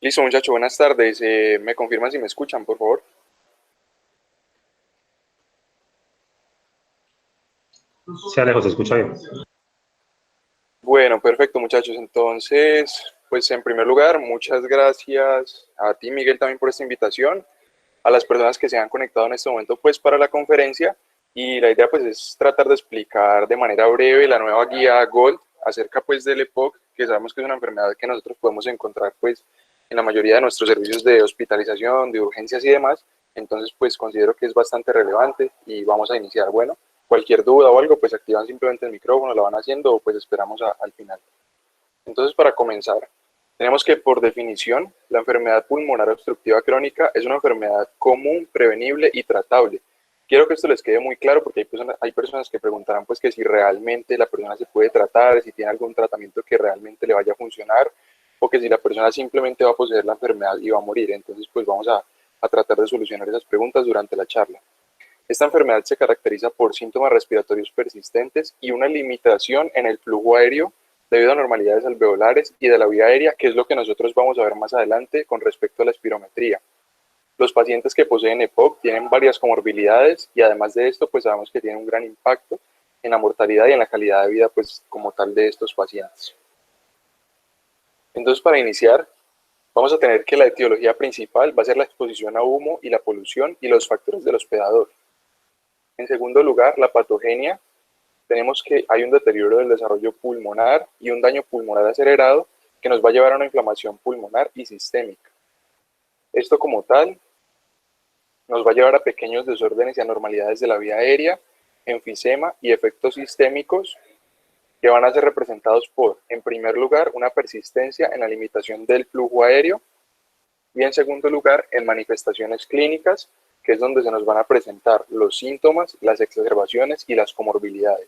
Listo, muchachos, buenas tardes. ¿Me confirman si me escuchan, por favor? Sí, Alejo, se escucha bien. Bueno, perfecto, muchachos. Entonces, pues en primer lugar, muchas gracias a ti, Miguel, también por esta invitación, a las personas que se han conectado en este momento, pues para la conferencia. Y la idea, pues, es tratar de explicar de manera breve la nueva guía Gold acerca, pues, del EPOC, que sabemos que es una enfermedad que nosotros podemos encontrar, pues, en la mayoría de nuestros servicios de hospitalización, de urgencias y demás. Entonces, pues, considero que es bastante relevante y vamos a iniciar. Bueno, cualquier duda o algo, pues activan simplemente el micrófono, la van haciendo o pues esperamos al final. Entonces, para comenzar, tenemos que por definición, la enfermedad pulmonar obstructiva crónica es una enfermedad común, prevenible y tratable. Quiero que esto les quede muy claro porque hay personas que preguntarán pues que si realmente la persona se puede tratar, si tiene algún tratamiento que realmente le vaya a funcionar o que si la persona simplemente va a poseer la enfermedad y va a morir. Entonces, pues vamos a tratar de solucionar esas preguntas durante la charla. Esta enfermedad se caracteriza por síntomas respiratorios persistentes y una limitación en el flujo aéreo debido a anormalidades alveolares y de la vía aérea, que es lo que nosotros vamos a ver más adelante con respecto a la espirometría. Los pacientes que poseen EPOC tienen varias comorbilidades y además de esto, pues sabemos que tiene un gran impacto en la mortalidad y en la calidad de vida, pues como tal de estos pacientes. Entonces, para iniciar, vamos a tener que la etiología principal va a ser la exposición a humo y la polución y los factores del hospedador. En segundo lugar, la patogenia. Tenemos que hay un deterioro del desarrollo pulmonar y un daño pulmonar acelerado que nos va a llevar a una inflamación pulmonar y sistémica. Esto como tal nos va a llevar a pequeños desórdenes y anormalidades de la vía aérea, enfisema y efectos sistémicos que van a ser representados por, en primer lugar, una persistencia en la limitación del flujo aéreo y en segundo lugar, en manifestaciones clínicas, que es donde se nos van a presentar los síntomas, las exacerbaciones y las comorbilidades.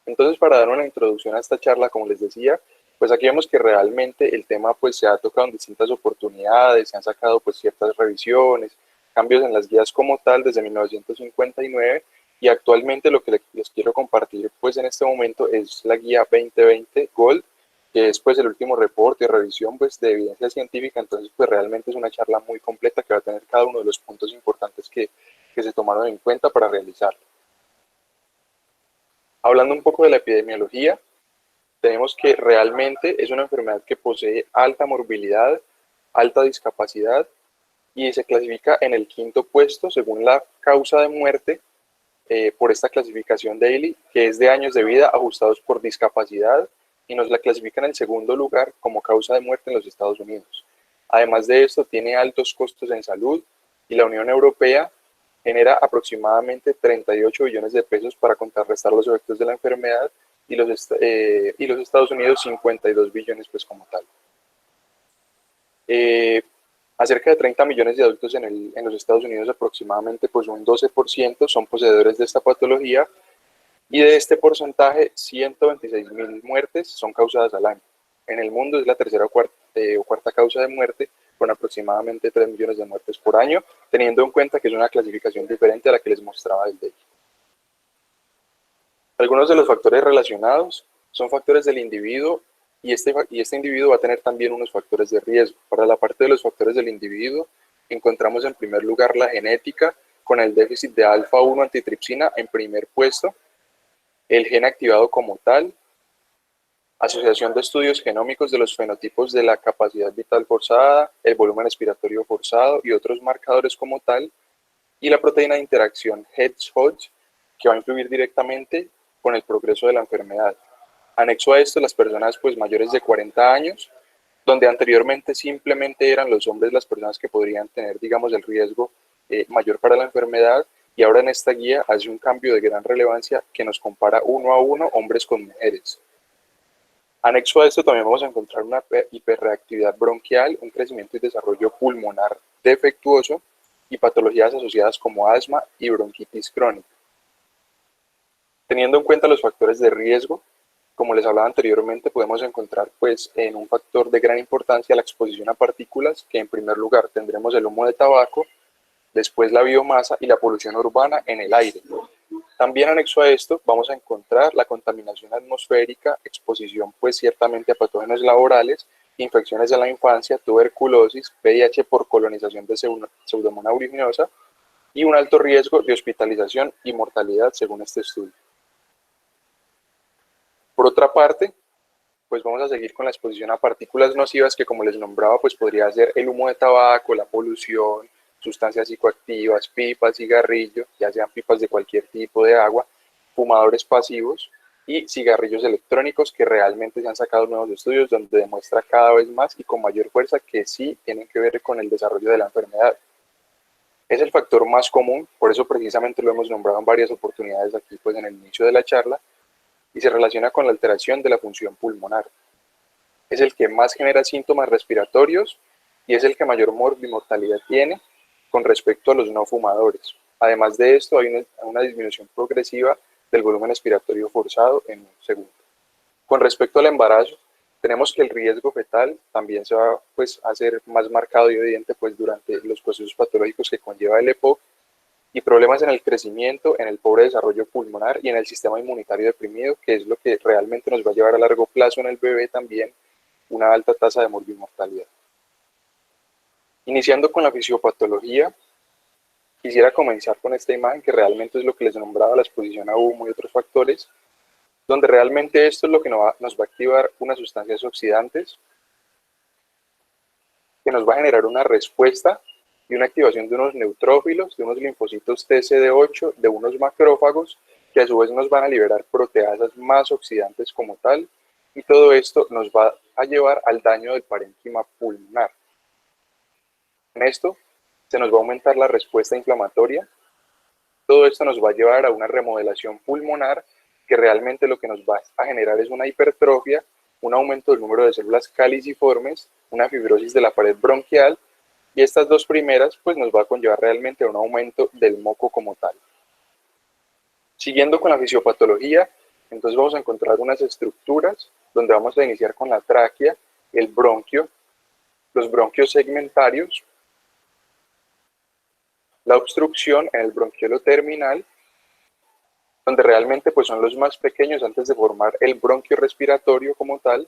Entonces, para dar una introducción a esta charla, como les decía, pues aquí vemos que realmente el tema pues se ha tocado en distintas oportunidades, se han sacado pues ciertas revisiones, cambios en las guías como tal desde 1959 y actualmente lo que les quiero compartir pues en este momento es la guía 2020 Gold, que es pues el último reporte y revisión pues de evidencia científica. Entonces pues realmente es una charla muy completa que va a tener cada uno de los puntos importantes que se tomaron en cuenta para realizarla. Hablando un poco de la epidemiología, tenemos que realmente es una enfermedad que posee alta morbilidad, alta discapacidad y se clasifica en el quinto puesto según la causa de muerte por esta clasificación Daily, que es de años de vida ajustados por discapacidad y nos la clasifica en el segundo lugar como causa de muerte en los Estados Unidos. Además de esto, tiene altos costos en salud y la Unión Europea genera aproximadamente 38 billones de pesos para contrarrestar los efectos de la enfermedad y los Estados Unidos 52 billones pues como tal. Eh, Acerca de 30 millones de adultos en los Estados Unidos, aproximadamente pues un 12% son poseedores de esta patología y de este porcentaje 126.000 muertes son causadas al año. En el mundo es la tercera o cuarta causa de muerte con aproximadamente 3 millones de muertes por año, teniendo en cuenta que es una clasificación diferente a la que les mostraba del DEI. Algunos de los factores relacionados son factores del individuo y este individuo va a tener también unos factores de riesgo. Para la parte de los factores del individuo, encontramos en primer lugar la genética, con el déficit de alfa-1 antitripsina en primer puesto, el gen activado como tal, asociación de estudios genómicos de los fenotipos de la capacidad vital forzada, el volumen respiratorio forzado y otros marcadores como tal, y la proteína de interacción Hedge-Hodge, que va a influir directamente con el progreso de la enfermedad. Anexo a esto las personas pues mayores de 40 años, donde anteriormente simplemente eran los hombres las personas que podrían tener, digamos, el riesgo mayor para la enfermedad, y ahora en esta guía hace un cambio de gran relevancia que nos compara uno a uno hombres con mujeres. Anexo a esto también vamos a encontrar una hiperreactividad bronquial, un crecimiento y desarrollo pulmonar defectuoso y patologías asociadas como asma y bronquitis crónica. Teniendo en cuenta los factores de riesgo, como les hablaba anteriormente, podemos encontrar pues en un factor de gran importancia la exposición a partículas, que en primer lugar tendremos el humo de tabaco, después la biomasa y la polución urbana en el aire. También anexo a esto vamos a encontrar la contaminación atmosférica, exposición pues ciertamente a patógenos laborales infecciones en la infancia, tuberculosis, VIH por colonización de Pseudomonas aeruginosa y un alto riesgo de hospitalización y mortalidad según este estudio. Por otra parte, pues vamos a seguir con la exposición a partículas nocivas que, como les nombraba, pues podría ser el humo de tabaco, la polución, sustancias psicoactivas, pipas, cigarrillos, ya sean pipas de cualquier tipo de agua, fumadores pasivos y cigarrillos electrónicos, que realmente se han sacado nuevos estudios donde demuestra cada vez más y con mayor fuerza que sí tienen que ver con el desarrollo de la enfermedad. Es el factor más común, por eso precisamente lo hemos nombrado en varias oportunidades aquí pues en el inicio de la charla, y se relaciona con la alteración de la función pulmonar. Es el que más genera síntomas respiratorios y es el que mayor mortalidad tiene con respecto a los no fumadores. Además de esto, hay una disminución progresiva del volumen expiratorio forzado en un segundo. Con respecto al embarazo, tenemos que el riesgo fetal también se va pues, a hacer más marcado y evidente pues, durante los procesos patológicos que conlleva el EPOC, y problemas en el crecimiento, en el pobre desarrollo pulmonar y en el sistema inmunitario deprimido, que es lo que realmente nos va a llevar a largo plazo en el bebé también una alta tasa de morbimortalidad. Iniciando con la fisiopatología, quisiera comenzar con esta imagen que realmente es lo que les nombraba, la exposición a humo y otros factores, donde realmente esto es lo que nos va a activar unas sustancias oxidantes que nos va a generar una respuesta y una activación de unos neutrófilos, de unos linfocitos TCD8, de unos macrófagos, que a su vez nos van a liberar proteasas más oxidantes como tal, y todo esto nos va a llevar al daño del parénquima pulmonar. En esto se nos va a aumentar la respuesta inflamatoria, todo esto nos va a llevar a una remodelación pulmonar, que realmente lo que nos va a generar es una hipertrofia, un aumento del número de células caliciformes, una fibrosis de la pared bronquial, y estas dos primeras pues nos va a conllevar realmente a un aumento del moco como tal. Siguiendo con la fisiopatología, entonces vamos a encontrar unas estructuras donde vamos a iniciar con la tráquea, el bronquio, los bronquios segmentarios, la obstrucción en el bronquiolo terminal, donde realmente pues son los más pequeños antes de formar el bronquio respiratorio como tal,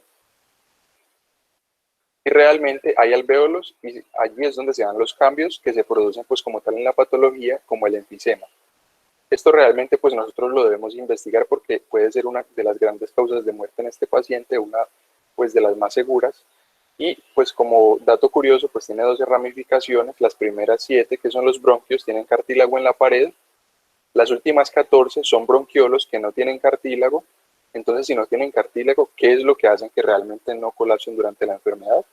y realmente hay alvéolos y allí es donde se dan los cambios que se producen pues como tal en la patología, como el enfisema. Esto realmente pues nosotros lo debemos investigar porque puede ser una de las grandes causas de muerte en este paciente, una pues de las más seguras, y pues como dato curioso pues tiene 12 ramificaciones, las primeras 7 que son los bronquios tienen cartílago en la pared, las últimas 14 son bronquiolos que no tienen cartílago. Entonces, si no tienen cartílago, ¿qué es lo que hacen que realmente no colapsen durante la enfermedad?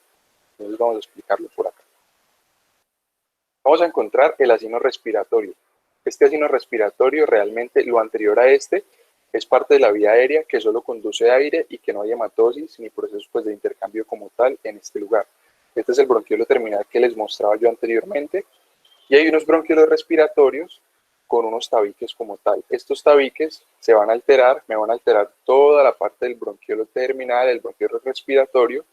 Entonces vamos a explicarlo por acá. Vamos a encontrar el asino respiratorio. Este asino respiratorio realmente lo anterior a este es parte de la vía aérea que solo conduce aire y que no hay hematosis ni procesos pues, de intercambio como tal en este lugar. Este es el bronquiolo terminal que les mostraba yo anteriormente. Y hay unos bronquiolos respiratorios con unos tabiques como tal. Estos tabiques se van a alterar, me van a alterar toda la parte del bronquiolo terminal, el bronquiolo respiratorio,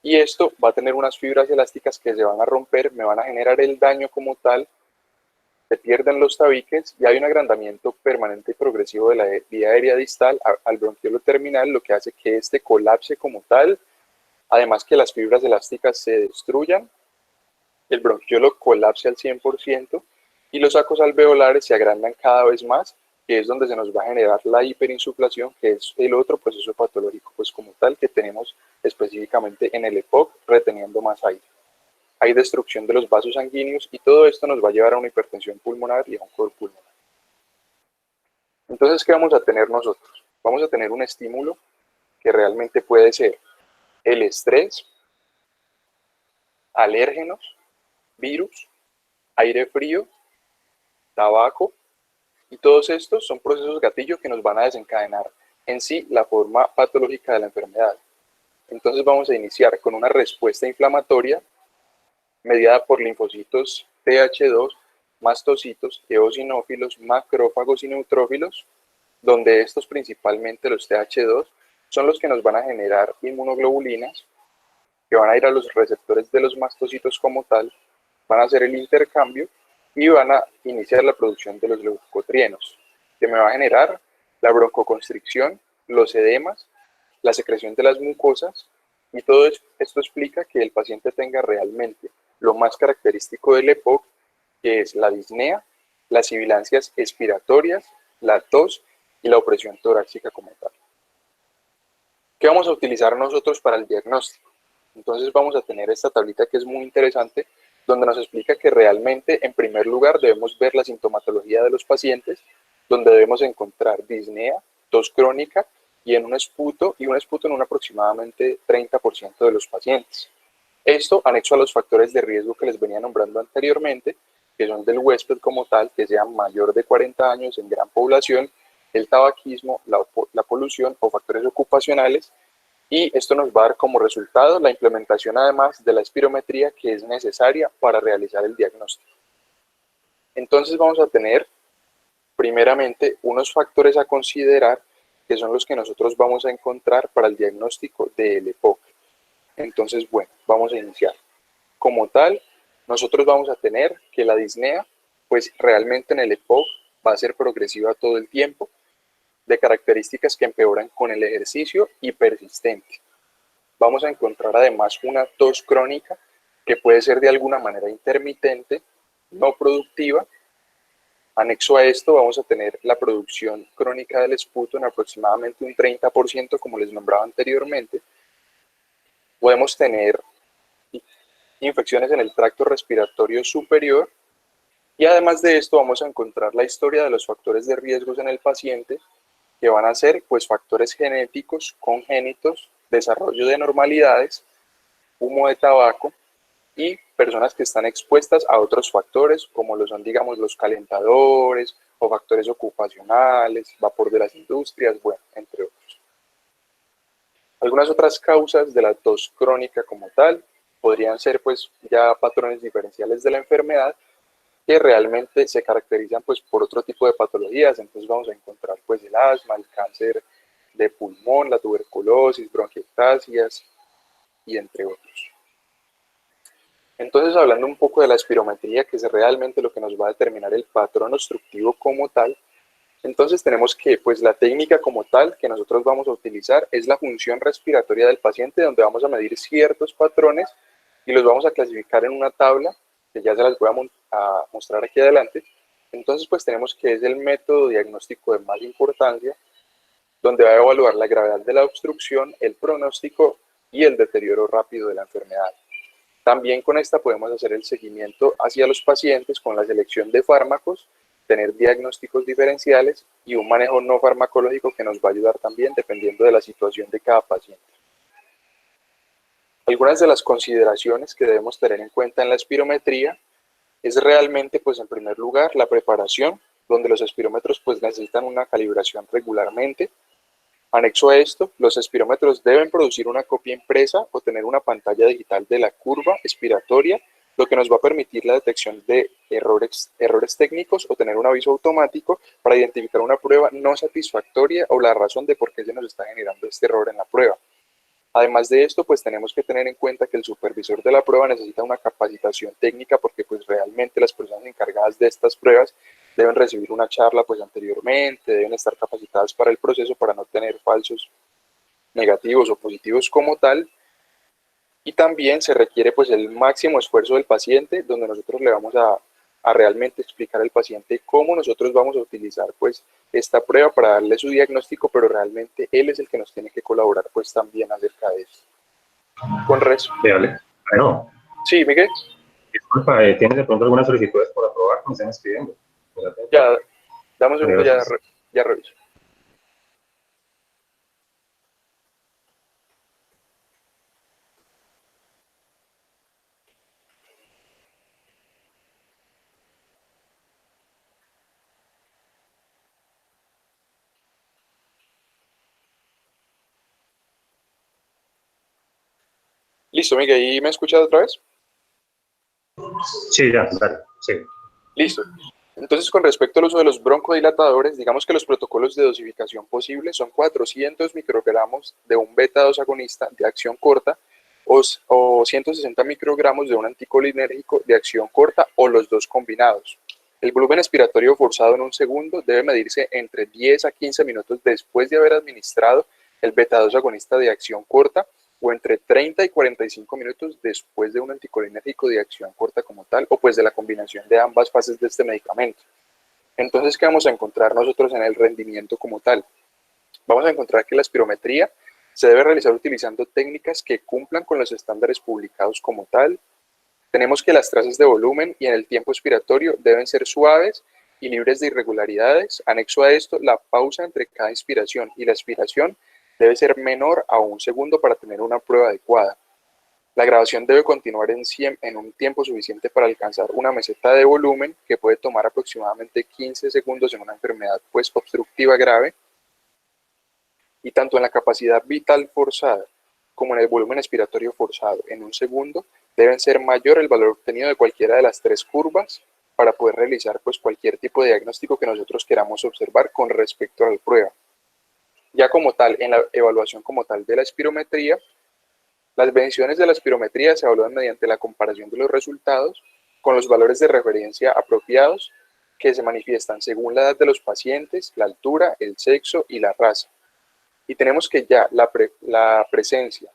y esto va a tener unas fibras elásticas que se van a romper, me van a generar el daño como tal, se pierden los tabiques y hay un agrandamiento permanente y progresivo de la vía aérea distal al bronquiolo terminal, lo que hace que este colapse como tal, además que las fibras elásticas se destruyan, el bronquiolo colapse al 100% y los sacos alveolares se agrandan cada vez más, que es donde se nos va a generar la hiperinsuflación, que es el otro proceso patológico pues como tal que tenemos específicamente en el EPOC, reteniendo más aire. Hay destrucción de los vasos sanguíneos y todo esto nos va a llevar a una hipertensión pulmonar y a un cor pulmonar. Entonces, ¿qué vamos a tener nosotros? Vamos a tener un estímulo que realmente puede ser el estrés, alérgenos, virus, aire frío, tabaco, y todos estos son procesos gatillo que nos van a desencadenar en sí la forma patológica de la enfermedad. Entonces vamos a iniciar con una respuesta inflamatoria mediada por linfocitos Th2, mastocitos, eosinófilos, macrófagos y neutrófilos, donde estos principalmente los Th2 son los que nos van a generar inmunoglobulinas, que van a ir a los receptores de los mastocitos como tal, van a hacer el intercambio y van a iniciar la producción de los leucotrienos, que me va a generar la broncoconstricción, los edemas, la secreción de las mucosas Y todo esto explica que el paciente tenga realmente lo más característico del EPOC, que es la disnea, las sibilancias expiratorias, la tos y la opresión torácica como tal. ¿Qué vamos a utilizar nosotros para el diagnóstico? Entonces vamos a tener esta tablita que es muy interesante, donde nos explica que realmente, en primer lugar, debemos ver la sintomatología de los pacientes, donde debemos encontrar disnea, tos crónica y un esputo en un aproximadamente 30% de los pacientes. Esto anexo a los factores de riesgo que les venía nombrando anteriormente, que son del huésped como tal, que sea mayor de 40 años en gran población, el tabaquismo, la polución o factores ocupacionales, y esto nos va a dar como resultado la implementación además de la espirometría que es necesaria para realizar el diagnóstico. Entonces vamos a tener primeramente unos factores a considerar que son los que nosotros vamos a encontrar para el diagnóstico del EPOC. Entonces, bueno, vamos a iniciar. Como tal, nosotros vamos a tener que la disnea, pues realmente en el EPOC va a ser progresiva todo el tiempo, de características que empeoran con el ejercicio y persistente. Vamos a encontrar además una tos crónica que puede ser de alguna manera intermitente, no productiva. Anexo a esto vamos a tener la producción crónica del esputo en aproximadamente un 30%, como les nombraba anteriormente. Podemos tener infecciones en el tracto respiratorio superior y además de esto vamos a encontrar la historia de los factores de riesgos en el paciente, que van a ser pues factores genéticos, congénitos, desarrollo de normalidades, humo de tabaco y personas que están expuestas a otros factores como lo son, digamos, los calentadores o factores ocupacionales, vapor de las industrias, bueno, entre otros. Algunas otras causas de la tos crónica como tal podrían ser pues ya patrones diferenciales de la enfermedad que realmente se caracterizan pues por otro tipo de patologías. Entonces vamos a encontrar pues el asma, el cáncer de pulmón, la tuberculosis, bronquiectasias y entre otros. Entonces, hablando un poco de la espirometría, que es realmente lo que nos va a determinar el patrón obstructivo como tal, entonces tenemos que pues la técnica como tal que nosotros vamos a utilizar es la función respiratoria del paciente, donde vamos a medir ciertos patrones y los vamos a clasificar en una tabla, que ya se las voy a mostrar aquí adelante. Entonces pues tenemos que es el método diagnóstico de más importancia, donde va a evaluar la gravedad de la obstrucción, el pronóstico y el deterioro rápido de la enfermedad. También con esta podemos hacer el seguimiento hacia los pacientes con la selección de fármacos, tener diagnósticos diferenciales y un manejo no farmacológico que nos va a ayudar también dependiendo de la situación de cada paciente. Algunas de las consideraciones que debemos tener en cuenta en la espirometría es realmente, pues en primer lugar, la preparación, donde los espirómetros pues necesitan una calibración regularmente. Anexo a esto, los espirómetros deben producir una copia impresa o tener una pantalla digital de la curva expiratoria, lo que nos va a permitir la detección de errores técnicos o tener un aviso automático para identificar una prueba no satisfactoria o la razón de por qué se nos está generando este error en la prueba. Además de esto, pues tenemos que tener en cuenta que el supervisor de la prueba necesita una capacitación técnica porque pues realmente las personas encargadas de estas pruebas deben recibir una charla pues anteriormente, deben estar capacitadas para el proceso para no tener falsos negativos o positivos como tal. Y también se requiere pues el máximo esfuerzo del paciente, donde nosotros le vamos a realmente explicar al paciente cómo nosotros vamos a utilizar pues esta prueba para darle su diagnóstico, pero realmente él es el que nos tiene que colaborar pues también acerca de eso. Con res. Dale. Bueno, Sí, Miguel. disculpa, ¿tienes de pronto algunas solicitudes por aprobar que me están escribiendo? Ya, dame un segundo, Gracias. ya reviso. Listo, Miguel, ¿y me escuchas otra vez? Sí, ya, dale, sí. Listo. Entonces, con respecto al uso de los broncodilatadores, digamos que los protocolos de dosificación posibles son 400 microgramos de un beta-2 agonista de acción corta o 160 microgramos de un anticolinérgico de acción corta o los dos combinados. El volumen expiratorio forzado en un segundo debe medirse entre 10 a 15 minutos después de haber administrado el beta-2 agonista de acción corta o entre 30 y 45 minutos después de un anticolinérgico de acción corta como tal, o pues de la combinación de ambas fases de este medicamento. Entonces, ¿qué vamos a encontrar nosotros en el rendimiento como tal? Vamos a encontrar que la espirometría se debe realizar utilizando técnicas que cumplan con los estándares publicados como tal. Tenemos que las trazas de volumen y en el tiempo expiratorio deben ser suaves y libres de irregularidades. Anexo a esto, la pausa entre cada inspiración y la expiración debe ser menor a 1 segundo para tener una prueba adecuada. La grabación debe continuar en un tiempo suficiente para alcanzar una meseta de volumen que puede tomar aproximadamente 15 segundos en una enfermedad pues obstructiva grave. Y tanto en la capacidad vital forzada como en el volumen expiratorio forzado en 1 segundo deben ser mayor el valor obtenido de cualquiera de las 3 curvas para poder realizar pues cualquier tipo de diagnóstico que nosotros queramos observar con respecto a la prueba. Ya como tal, en la evaluación como tal de la espirometría, las mediciones de la espirometría se evalúan mediante la comparación de los resultados con los valores de referencia apropiados que se manifiestan según la edad de los pacientes, la altura, el sexo y la raza. Y tenemos que ya la presencia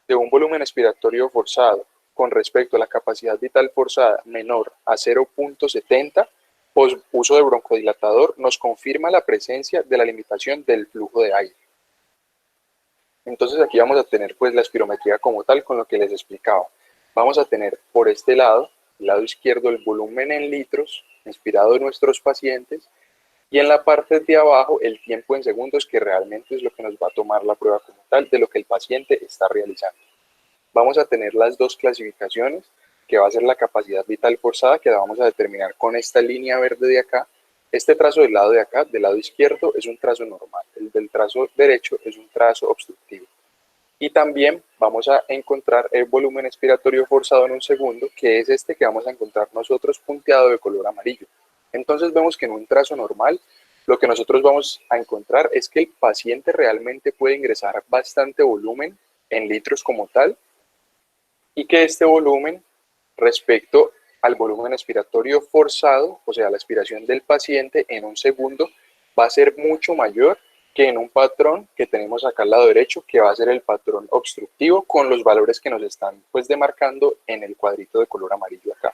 de un volumen expiratorio forzado con respecto a la capacidad vital forzada menor a 0.70 post uso de broncodilatador nos confirma la presencia de la limitación del flujo de aire. Entonces aquí vamos a tener pues la espirometría como tal con lo que les explicaba. Vamos a tener por este lado, el lado izquierdo, el volumen en litros inspirado de nuestros pacientes y en la parte de abajo el tiempo en segundos que realmente es lo que nos va a tomar la prueba como tal de lo que el paciente está realizando. Vamos a tener las dos clasificaciones que va a ser la capacidad vital forzada que la vamos a determinar con esta línea verde de acá. Este trazo del lado de acá, del lado izquierdo, es un trazo normal. El del trazo derecho es un trazo obstructivo. Y también vamos a encontrar el volumen expiratorio forzado en 1 segundo, que es este que vamos a encontrar nosotros punteado de color amarillo. Entonces vemos que en un trazo normal, lo que nosotros vamos a encontrar es que el paciente realmente puede ingresar bastante volumen en litros como tal, y que este volumen respecto al volumen expiratorio forzado, o sea, la expiración del paciente en 1 segundo, va a ser mucho mayor que en un patrón que tenemos acá al lado derecho, que va a ser el patrón obstructivo con los valores que nos están pues demarcando en el cuadrito de color amarillo acá.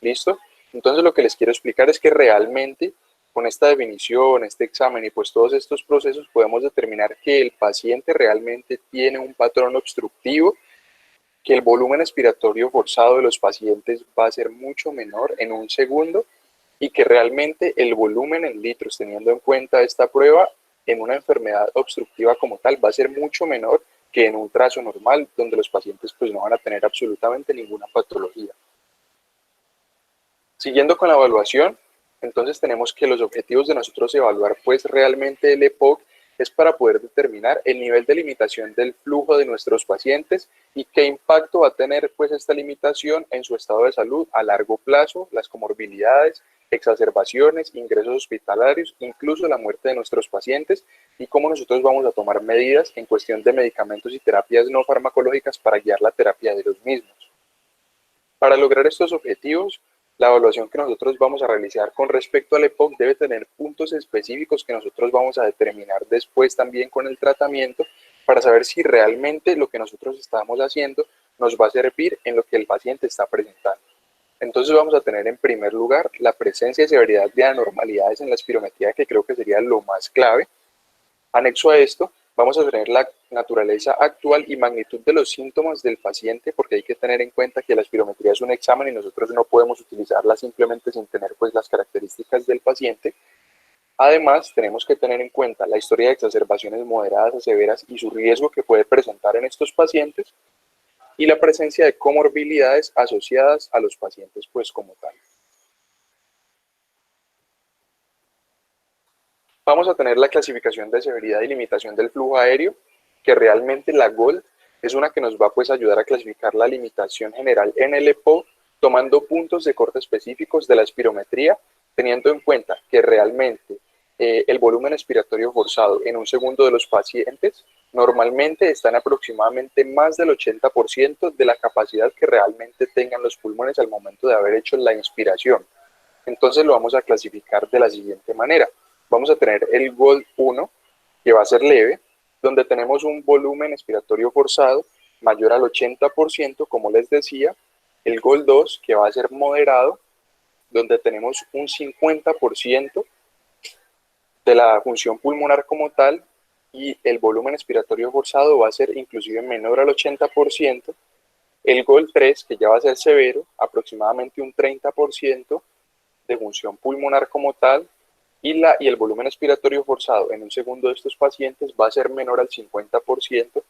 ¿Listo? Entonces lo que les quiero explicar es que realmente con esta definición, este examen y pues todos estos procesos podemos determinar que el paciente realmente tiene un patrón obstructivo, que el volumen expiratorio forzado de los pacientes va a ser mucho menor en 1 segundo y que realmente el volumen en litros, teniendo en cuenta esta prueba, en una enfermedad obstructiva como tal, va a ser mucho menor que en un trazo normal, donde los pacientes pues no van a tener absolutamente ninguna patología. Siguiendo con la evaluación, entonces tenemos que los objetivos de nosotros evaluar pues realmente el EPOC es para poder determinar el nivel de limitación del flujo de nuestros pacientes y qué impacto va a tener pues esta limitación en su estado de salud a largo plazo, las comorbilidades, exacerbaciones, ingresos hospitalarios, incluso la muerte de nuestros pacientes y cómo nosotros vamos a tomar medidas en cuestión de medicamentos y terapias no farmacológicas para guiar la terapia de los mismos. Para lograr estos objetivos, la evaluación que nosotros vamos a realizar con respecto al EPOC debe tener puntos específicos que nosotros vamos a determinar después también con el tratamiento para saber si realmente lo que nosotros estamos haciendo nos va a servir en lo que el paciente está presentando. Entonces vamos a tener en primer lugar la presencia y severidad de anormalidades en la espirometría, que creo que sería lo más clave. Anexo a esto, vamos a tener la naturaleza actual y magnitud de los síntomas del paciente, porque hay que tener en cuenta que la espirometría es un examen y nosotros no podemos utilizarla simplemente sin tener pues las características del paciente. Además, tenemos que tener en cuenta la historia de exacerbaciones moderadas a severas y su riesgo que puede presentar en estos pacientes y la presencia de comorbilidades asociadas a los pacientes pues como tal. Vamos a tener la clasificación de severidad y limitación del flujo aéreo, que realmente la GOLD es una que nos va pues, a ayudar a clasificar la limitación general en el EPO, tomando puntos de corte específicos de la espirometría, teniendo en cuenta que realmente el volumen expiratorio forzado en 1 segundo de los pacientes normalmente está en aproximadamente más del 80% de la capacidad que realmente tengan los pulmones al momento de haber hecho la inspiración. Entonces lo vamos a clasificar de la siguiente manera. Vamos a tener el GOLD 1, que va a ser leve, donde tenemos un volumen expiratorio forzado mayor al 80%, como les decía, el Goal 2, que va a ser moderado, donde tenemos un 50% de la función pulmonar como tal, y el volumen expiratorio forzado va a ser inclusive menor al 80%. El Goal 3, que ya va a ser severo, aproximadamente un 30% de función pulmonar como tal, y el volumen expiratorio forzado en un segundo de estos pacientes va a ser menor al 50%,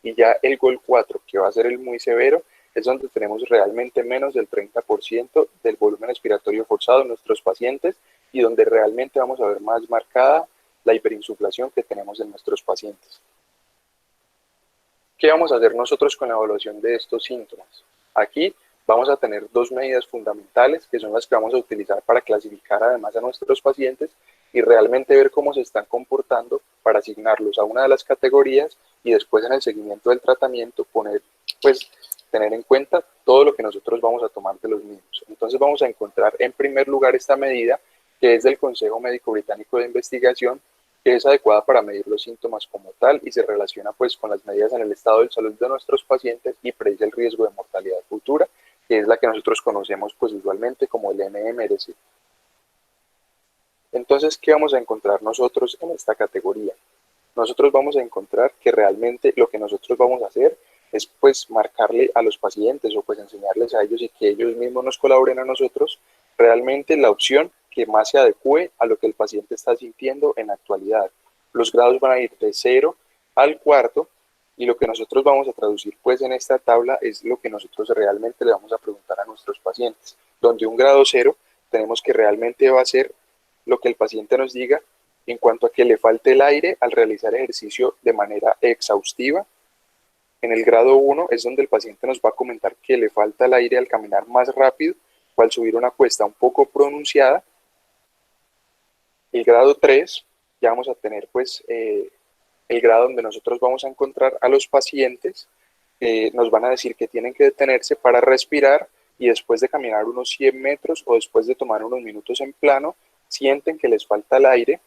y ya el Goal 4, que va a ser el muy severo, es donde tenemos realmente menos del 30% del volumen expiratorio forzado en nuestros pacientes, y donde realmente vamos a ver más marcada la hiperinsuflación que tenemos en nuestros pacientes. ¿Qué vamos a hacer nosotros con la evaluación de estos síntomas? Aquí vamos a tener dos medidas fundamentales que son las que vamos a utilizar para clasificar además a nuestros pacientes y realmente ver cómo se están comportando para asignarlos a una de las categorías y después en el seguimiento del tratamiento tener en cuenta todo lo que nosotros vamos a tomar de los mismos. Entonces vamos a encontrar en primer lugar esta medida que es del Consejo Médico Británico de Investigación, que es adecuada para medir los síntomas como tal y se relaciona pues con las medidas en el estado de salud de nuestros pacientes y predice el riesgo de mortalidad futura, que es la que nosotros conocemos pues usualmente como el MMRC. Entonces, ¿qué vamos a encontrar nosotros en esta categoría? Nosotros vamos a encontrar que realmente lo que nosotros vamos a hacer es pues marcarle a los pacientes o pues enseñarles a ellos y que ellos mismos nos colaboren a nosotros realmente la opción que más se adecue a lo que el paciente está sintiendo en la actualidad. Los grados van a ir de 0 al cuarto y lo que nosotros vamos a traducir pues en esta tabla es lo que nosotros realmente le vamos a preguntar a nuestros pacientes, donde un grado 0 tenemos que realmente va a ser lo que el paciente nos diga en cuanto a que le falte el aire al realizar ejercicio de manera exhaustiva. En el grado 1 es donde el paciente nos va a comentar que le falta el aire al caminar más rápido o al subir una cuesta un poco pronunciada. El grado 3 ya vamos a tener el grado donde nosotros vamos a encontrar a los pacientes que nos van a decir que tienen que detenerse para respirar y después de caminar unos 100 metros o después de tomar unos minutos en plano, sienten que les falta el aire.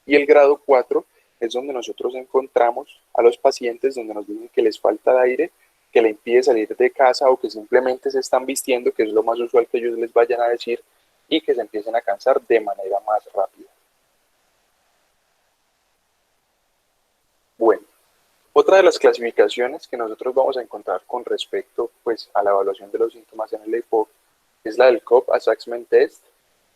Y el grado 4 es donde nosotros encontramos a los pacientes donde nos dicen que les falta el aire, que le impide salir de casa o que simplemente se están vistiendo, que es lo más usual que ellos les vayan a decir, y que se empiecen a cansar de manera más rápida. Bueno, otra de las clasificaciones que nosotros vamos a encontrar con respecto pues, a la evaluación de los síntomas en el EPOC es la del COP Assessment Test,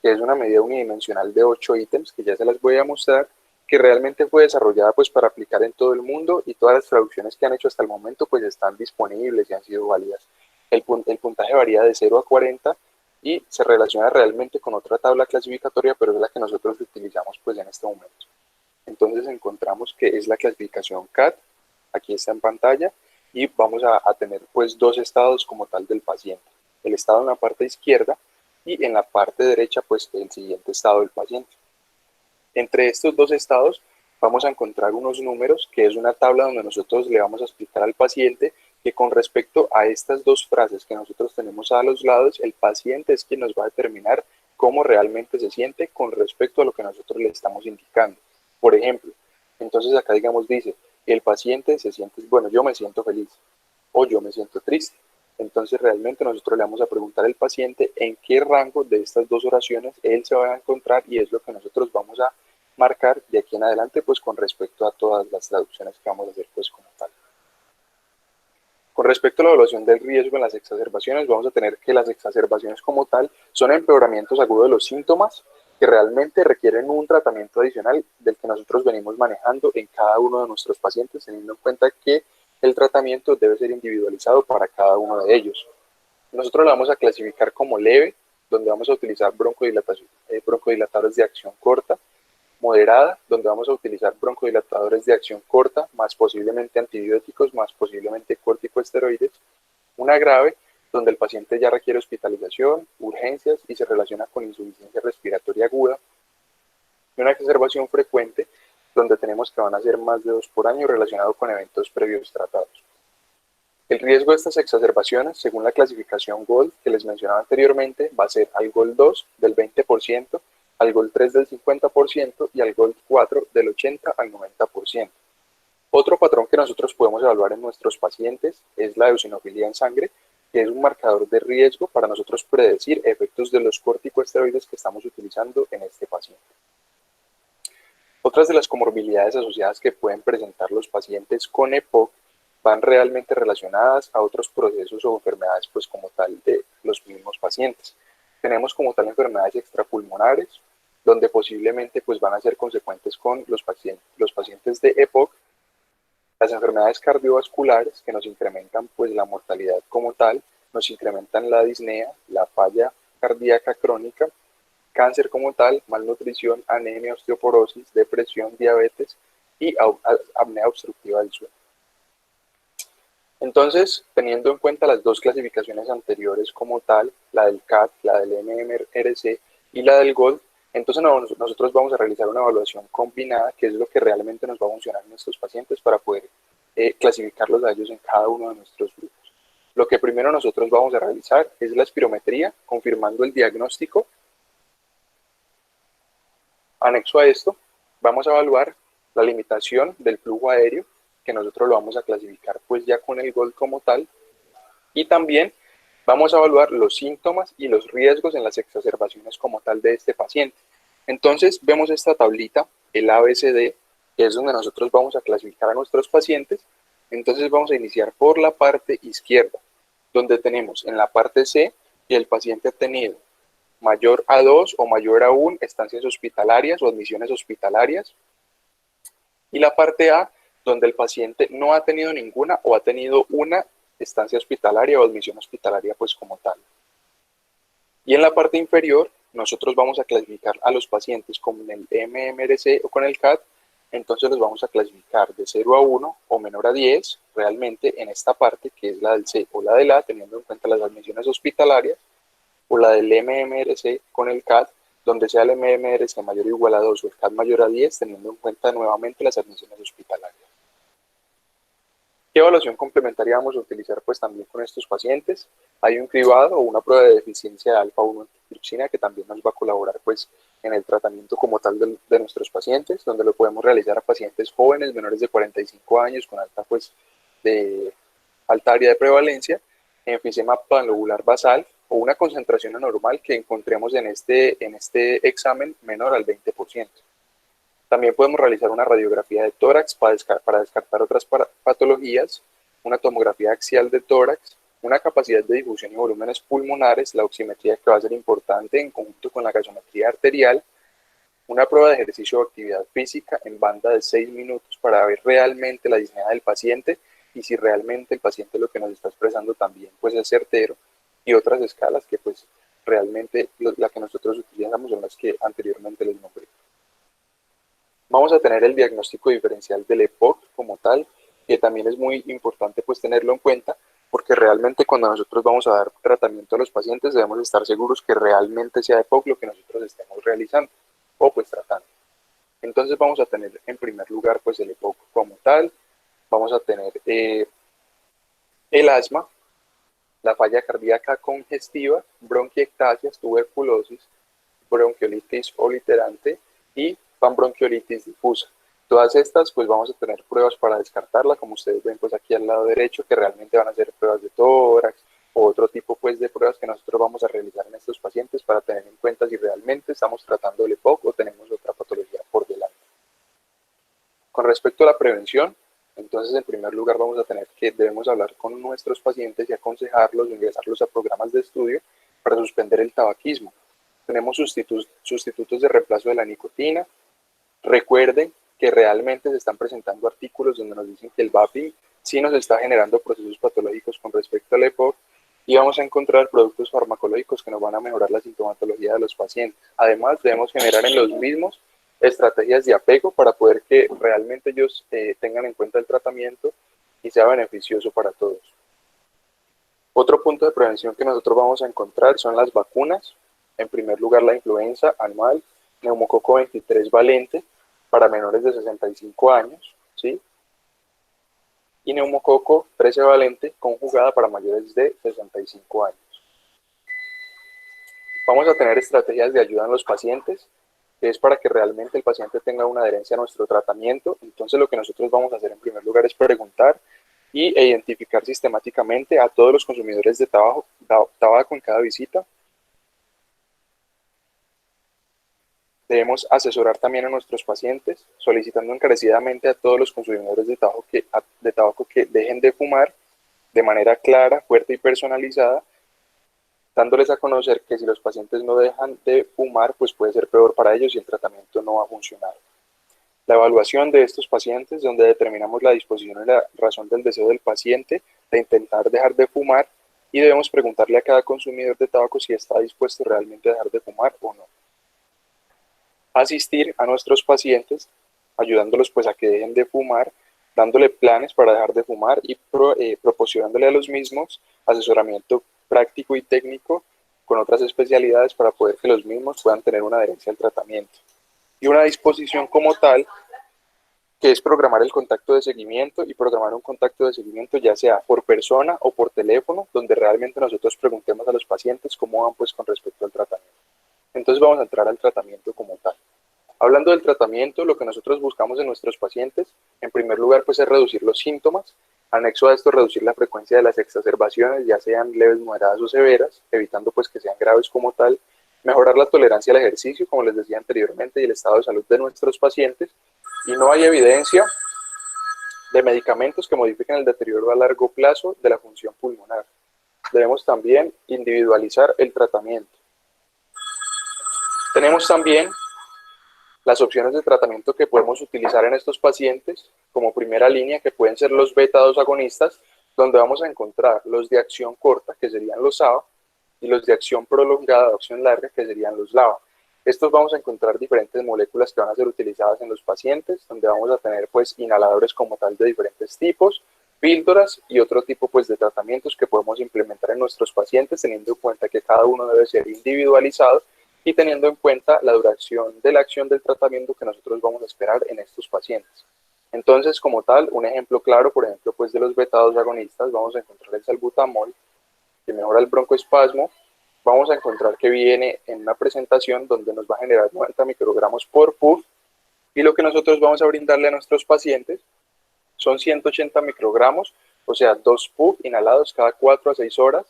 que es una medida unidimensional de 8 ítems que ya se las voy a mostrar, que realmente fue desarrollada pues para aplicar en todo el mundo y todas las traducciones que han hecho hasta el momento pues están disponibles y han sido válidas. El puntaje varía de 0 a 40 y se relaciona realmente con otra tabla clasificatoria, pero es la que nosotros utilizamos pues en este momento. Entonces encontramos que es la clasificación CAT, aquí está en pantalla, y vamos a tener pues dos estados como tal del paciente. El estado en la parte izquierda y en la parte derecha pues el siguiente estado del paciente. Entre estos dos estados vamos a encontrar unos números, que es una tabla donde nosotros le vamos a explicar al paciente que con respecto a estas dos frases que nosotros tenemos a los lados, el paciente es quien nos va a determinar cómo realmente se siente con respecto a lo que nosotros le estamos indicando. Por ejemplo, entonces acá digamos dice, el paciente se siente, bueno, yo me siento feliz o yo me siento triste. Entonces realmente nosotros le vamos a preguntar al paciente en qué rango de estas dos oraciones él se va a encontrar y es lo que nosotros vamos a marcar de aquí en adelante pues con respecto a todas las traducciones que vamos a hacer pues como tal. Con respecto a la evaluación del riesgo en las exacerbaciones, vamos a tener que las exacerbaciones como tal son empeoramientos agudos de los síntomas que realmente requieren un tratamiento adicional del que nosotros venimos manejando en cada uno de nuestros pacientes, teniendo en cuenta que el tratamiento debe ser individualizado para cada uno de ellos. Nosotros lo vamos a clasificar como leve, donde vamos a utilizar broncodilatadores de acción corta, moderada, donde vamos a utilizar broncodilatadores de acción corta, más posiblemente antibióticos, más posiblemente corticosteroides, una grave, donde el paciente ya requiere hospitalización, urgencias y se relaciona con insuficiencia respiratoria aguda, y una exacerbación frecuente, donde tenemos que van a ser más de 2 por año relacionado con eventos previos tratados. El riesgo de estas exacerbaciones, según la clasificación GOLD que les mencionaba anteriormente, va a ser al GOLD 2 del 20%, al GOLD 3 del 50% y al GOLD 4 del 80 al 90%. Otro patrón que nosotros podemos evaluar en nuestros pacientes es la eosinofilia en sangre, que es un marcador de riesgo para nosotros predecir efectos de los corticosteroides que estamos utilizando en este paciente. Otras de las comorbilidades asociadas que pueden presentar los pacientes con EPOC van realmente relacionadas a otros procesos o enfermedades, pues como tal, de los mismos pacientes. Tenemos como tal enfermedades extrapulmonares, donde posiblemente pues van a ser consecuentes con los pacientes de EPOC, las enfermedades cardiovasculares que nos incrementan pues la mortalidad como tal, nos incrementan la disnea, la falla cardíaca crónica, cáncer como tal, malnutrición, anemia, osteoporosis, depresión, diabetes y apnea obstructiva del sueño. Entonces, teniendo en cuenta las dos clasificaciones anteriores como tal, la del CAT, la del MMRC y la del GOLD, entonces nosotros vamos a realizar una evaluación combinada, que es lo que realmente nos va a funcionar en nuestros pacientes para poder clasificarlos a ellos en cada uno de nuestros grupos. Lo que primero nosotros vamos a realizar es la espirometría, confirmando el diagnóstico. Anexo a esto, vamos a evaluar la limitación del flujo aéreo, que nosotros lo vamos a clasificar pues ya con el GOLD como tal, y también vamos a evaluar los síntomas y los riesgos en las exacerbaciones como tal de este paciente. Entonces vemos esta tablita, el ABCD, que es donde nosotros vamos a clasificar a nuestros pacientes. Entonces vamos a iniciar por la parte izquierda, donde tenemos en la parte C que el paciente ha tenido mayor a 2 o mayor a 1 estancias hospitalarias o admisiones hospitalarias, y la parte A, donde el paciente no ha tenido ninguna o ha tenido una estancia hospitalaria o admisión hospitalaria pues como tal. Y en la parte inferior, nosotros vamos a clasificar a los pacientes con el MMRC o con el CAT, entonces los vamos a clasificar de 0 a 1 o menor a 10, realmente en esta parte, que es la del C o la del A, teniendo en cuenta las admisiones hospitalarias, o la del MMRC con el CAT, donde sea el MMRC mayor o igual a 2 o el CAT mayor a 10, teniendo en cuenta nuevamente las admisiones hospitalarias. ¿Qué evaluación complementaria vamos a utilizar pues también con estos pacientes? Hay un cribado o una prueba de deficiencia de alfa-1 antitrypsina que también nos va a colaborar pues en el tratamiento como tal de nuestros pacientes, donde lo podemos realizar a pacientes jóvenes menores de 45 años con alta área de prevalencia, enfisema panlobular basal o una concentración anormal que encontremos en este examen menor al 20%. También podemos realizar una radiografía de tórax para descartar otras patologías, una tomografía axial de tórax, una capacidad de difusión y volúmenes pulmonares, la oximetría que va a ser importante en conjunto con la gasometría arterial, una prueba de ejercicio o actividad física en banda de 6 minutos para ver realmente la disnea del paciente y si realmente el paciente lo que nos está expresando también pues es certero, y otras escalas que pues realmente la que nosotros utilizamos son las que anteriormente les nombré. Vamos a tener el diagnóstico diferencial del EPOC como tal, que también es muy importante pues tenerlo en cuenta, porque realmente cuando nosotros vamos a dar tratamiento a los pacientes debemos estar seguros que realmente sea EPOC lo que nosotros estemos realizando o pues tratando. Entonces vamos a tener en primer lugar pues el EPOC como tal, vamos a tener el asma, la falla cardíaca congestiva, bronquiectasias, tuberculosis, bronquiolitis obliterante y panbronquiolitis difusa. Todas estas pues vamos a tener pruebas para descartarla, como ustedes ven pues aquí al lado derecho, que realmente van a ser pruebas de tórax o otro tipo pues de pruebas que nosotros vamos a realizar en estos pacientes para tener en cuenta si realmente estamos tratando el EPOC o tenemos otra patología por delante. Con respecto a la prevención, entonces en primer lugar vamos a tener que debemos hablar con nuestros pacientes y aconsejarlos, ingresarlos a programas de estudio para suspender el tabaquismo. Tenemos sustitutos de reemplazo de la nicotina. Recuerden que realmente se están presentando artículos donde nos dicen que el vaping sí nos está generando procesos patológicos con respecto al EPOC, y vamos a encontrar productos farmacológicos que nos van a mejorar la sintomatología de los pacientes. Además, debemos generar en los mismos estrategias de apego para poder que realmente ellos tengan en cuenta el tratamiento y sea beneficioso para todos. Otro punto de prevención que nosotros vamos a encontrar son las vacunas. En primer lugar, la influenza anual, neumococo 23 valente para menores de 65 años, ¿sí? Y neumococo 13 valente conjugada para mayores de 65 años. Vamos a tener estrategias de ayuda en los pacientes. que es para que realmente el paciente tenga una adherencia a nuestro tratamiento. Entonces lo que nosotros vamos a hacer en primer lugar es preguntar e identificar sistemáticamente a todos los consumidores de tabaco en cada visita. Debemos asesorar también a nuestros pacientes, solicitando encarecidamente a todos los consumidores de tabaco que dejen de fumar de manera clara, fuerte y personalizada, dándoles a conocer que si los pacientes no dejan de fumar, pues puede ser peor para ellos y el tratamiento no va a funcionar. La evaluación de estos pacientes, donde determinamos la disposición y la razón del deseo del paciente de intentar dejar de fumar, y debemos preguntarle a cada consumidor de tabaco si está dispuesto realmente a dejar de fumar o no. Asistir a nuestros pacientes, ayudándolos pues a que dejen de fumar, dándole planes para dejar de fumar y proporcionándole a los mismos asesoramiento práctico y técnico con otras especialidades para poder que los mismos puedan tener una adherencia al tratamiento. Y una disposición como tal, que es programar el contacto de seguimiento y programar un contacto de seguimiento ya sea por persona o por teléfono, donde realmente nosotros preguntemos a los pacientes cómo van pues con respecto al tratamiento. Entonces vamos a entrar al tratamiento como tal. Hablando del tratamiento, lo que nosotros buscamos en nuestros pacientes, en primer lugar, pues es reducir los síntomas, anexo a esto reducir la frecuencia de las exacerbaciones, ya sean leves, moderadas o severas, evitando pues que sean graves como tal, mejorar la tolerancia al ejercicio, como les decía anteriormente, y el estado de salud de nuestros pacientes, y no hay evidencia de medicamentos que modifiquen el deterioro a largo plazo de la función pulmonar. Debemos también individualizar el tratamiento. Tenemos también las opciones de tratamiento que podemos utilizar en estos pacientes, como primera línea, que pueden ser los beta-2 agonistas, donde vamos a encontrar los de acción corta, que serían los ABA, y los de acción prolongada, de acción larga, que serían los LABA. Estos vamos a encontrar diferentes moléculas que van a ser utilizadas en los pacientes, donde vamos a tener pues inhaladores como tal de diferentes tipos, píldoras y otro tipo pues de tratamientos que podemos implementar en nuestros pacientes, teniendo en cuenta que cada uno debe ser individualizado y teniendo en cuenta la duración de la acción del tratamiento que nosotros vamos a esperar en estos pacientes. Entonces, como tal, un ejemplo claro, por ejemplo, pues de los beta-2 agonistas, vamos a encontrar el salbutamol, que mejora el broncoespasmo. Vamos a encontrar que viene en una presentación donde nos va a generar 90 microgramos por puff, y lo que nosotros vamos a brindarle a nuestros pacientes son 180 microgramos, o sea, 2 puff inhalados cada 4 a 6 horas,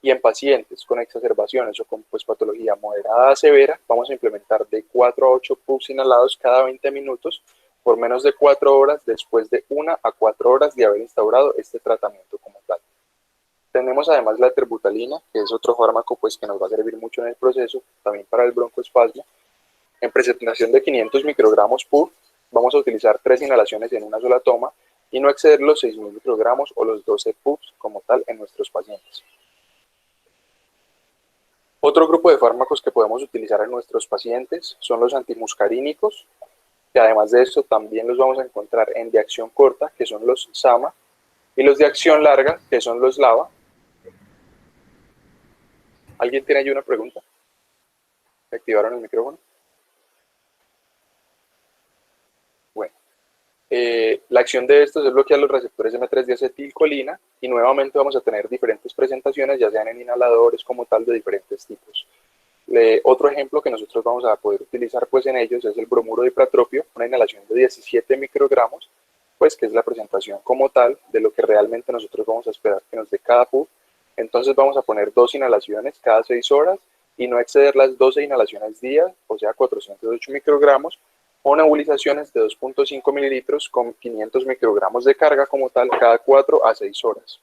y en pacientes con exacerbaciones o con pues, patología moderada a severa, vamos a implementar de 4 a 8 puffs inhalados cada 20 minutos por menos de 4 horas después de 1 a 4 horas de haber instaurado este tratamiento como tal. Tenemos además la terbutalina, que es otro fármaco pues, que nos va a servir mucho en el proceso, también para el broncoespasmo. En presentación de 500 microgramos puff, vamos a utilizar 3 inhalaciones en una sola toma y no exceder los 6.000 microgramos o los 12 puffs como tal en nuestros pacientes. Otro grupo de fármacos que podemos utilizar en nuestros pacientes son los antimuscarínicos, que además de esto también los vamos a encontrar en de acción corta, que son los SAMA, y los de acción larga, que son los LABA. ¿Alguien tiene ahí una pregunta? ¿Activaron el micrófono? Bueno, la acción de estos es bloquear los receptores M3-diacetilcolina y nuevamente vamos a tener diferentes presentaciones, ya sean en inhaladores como tal de diferentes tipos. Otro ejemplo que nosotros vamos a poder utilizar pues en ellos es el bromuro de ipratropio, una inhalación de 17 microgramos, pues que es la presentación como tal de lo que realmente nosotros vamos a esperar que nos dé cada puff. Entonces vamos a poner 2 inhalaciones cada 6 horas y no exceder las 12 inhalaciones día, o sea 408 microgramos, o nebulizaciones de 2.5 mililitros con 500 microgramos de carga como tal cada 4 a 6 horas.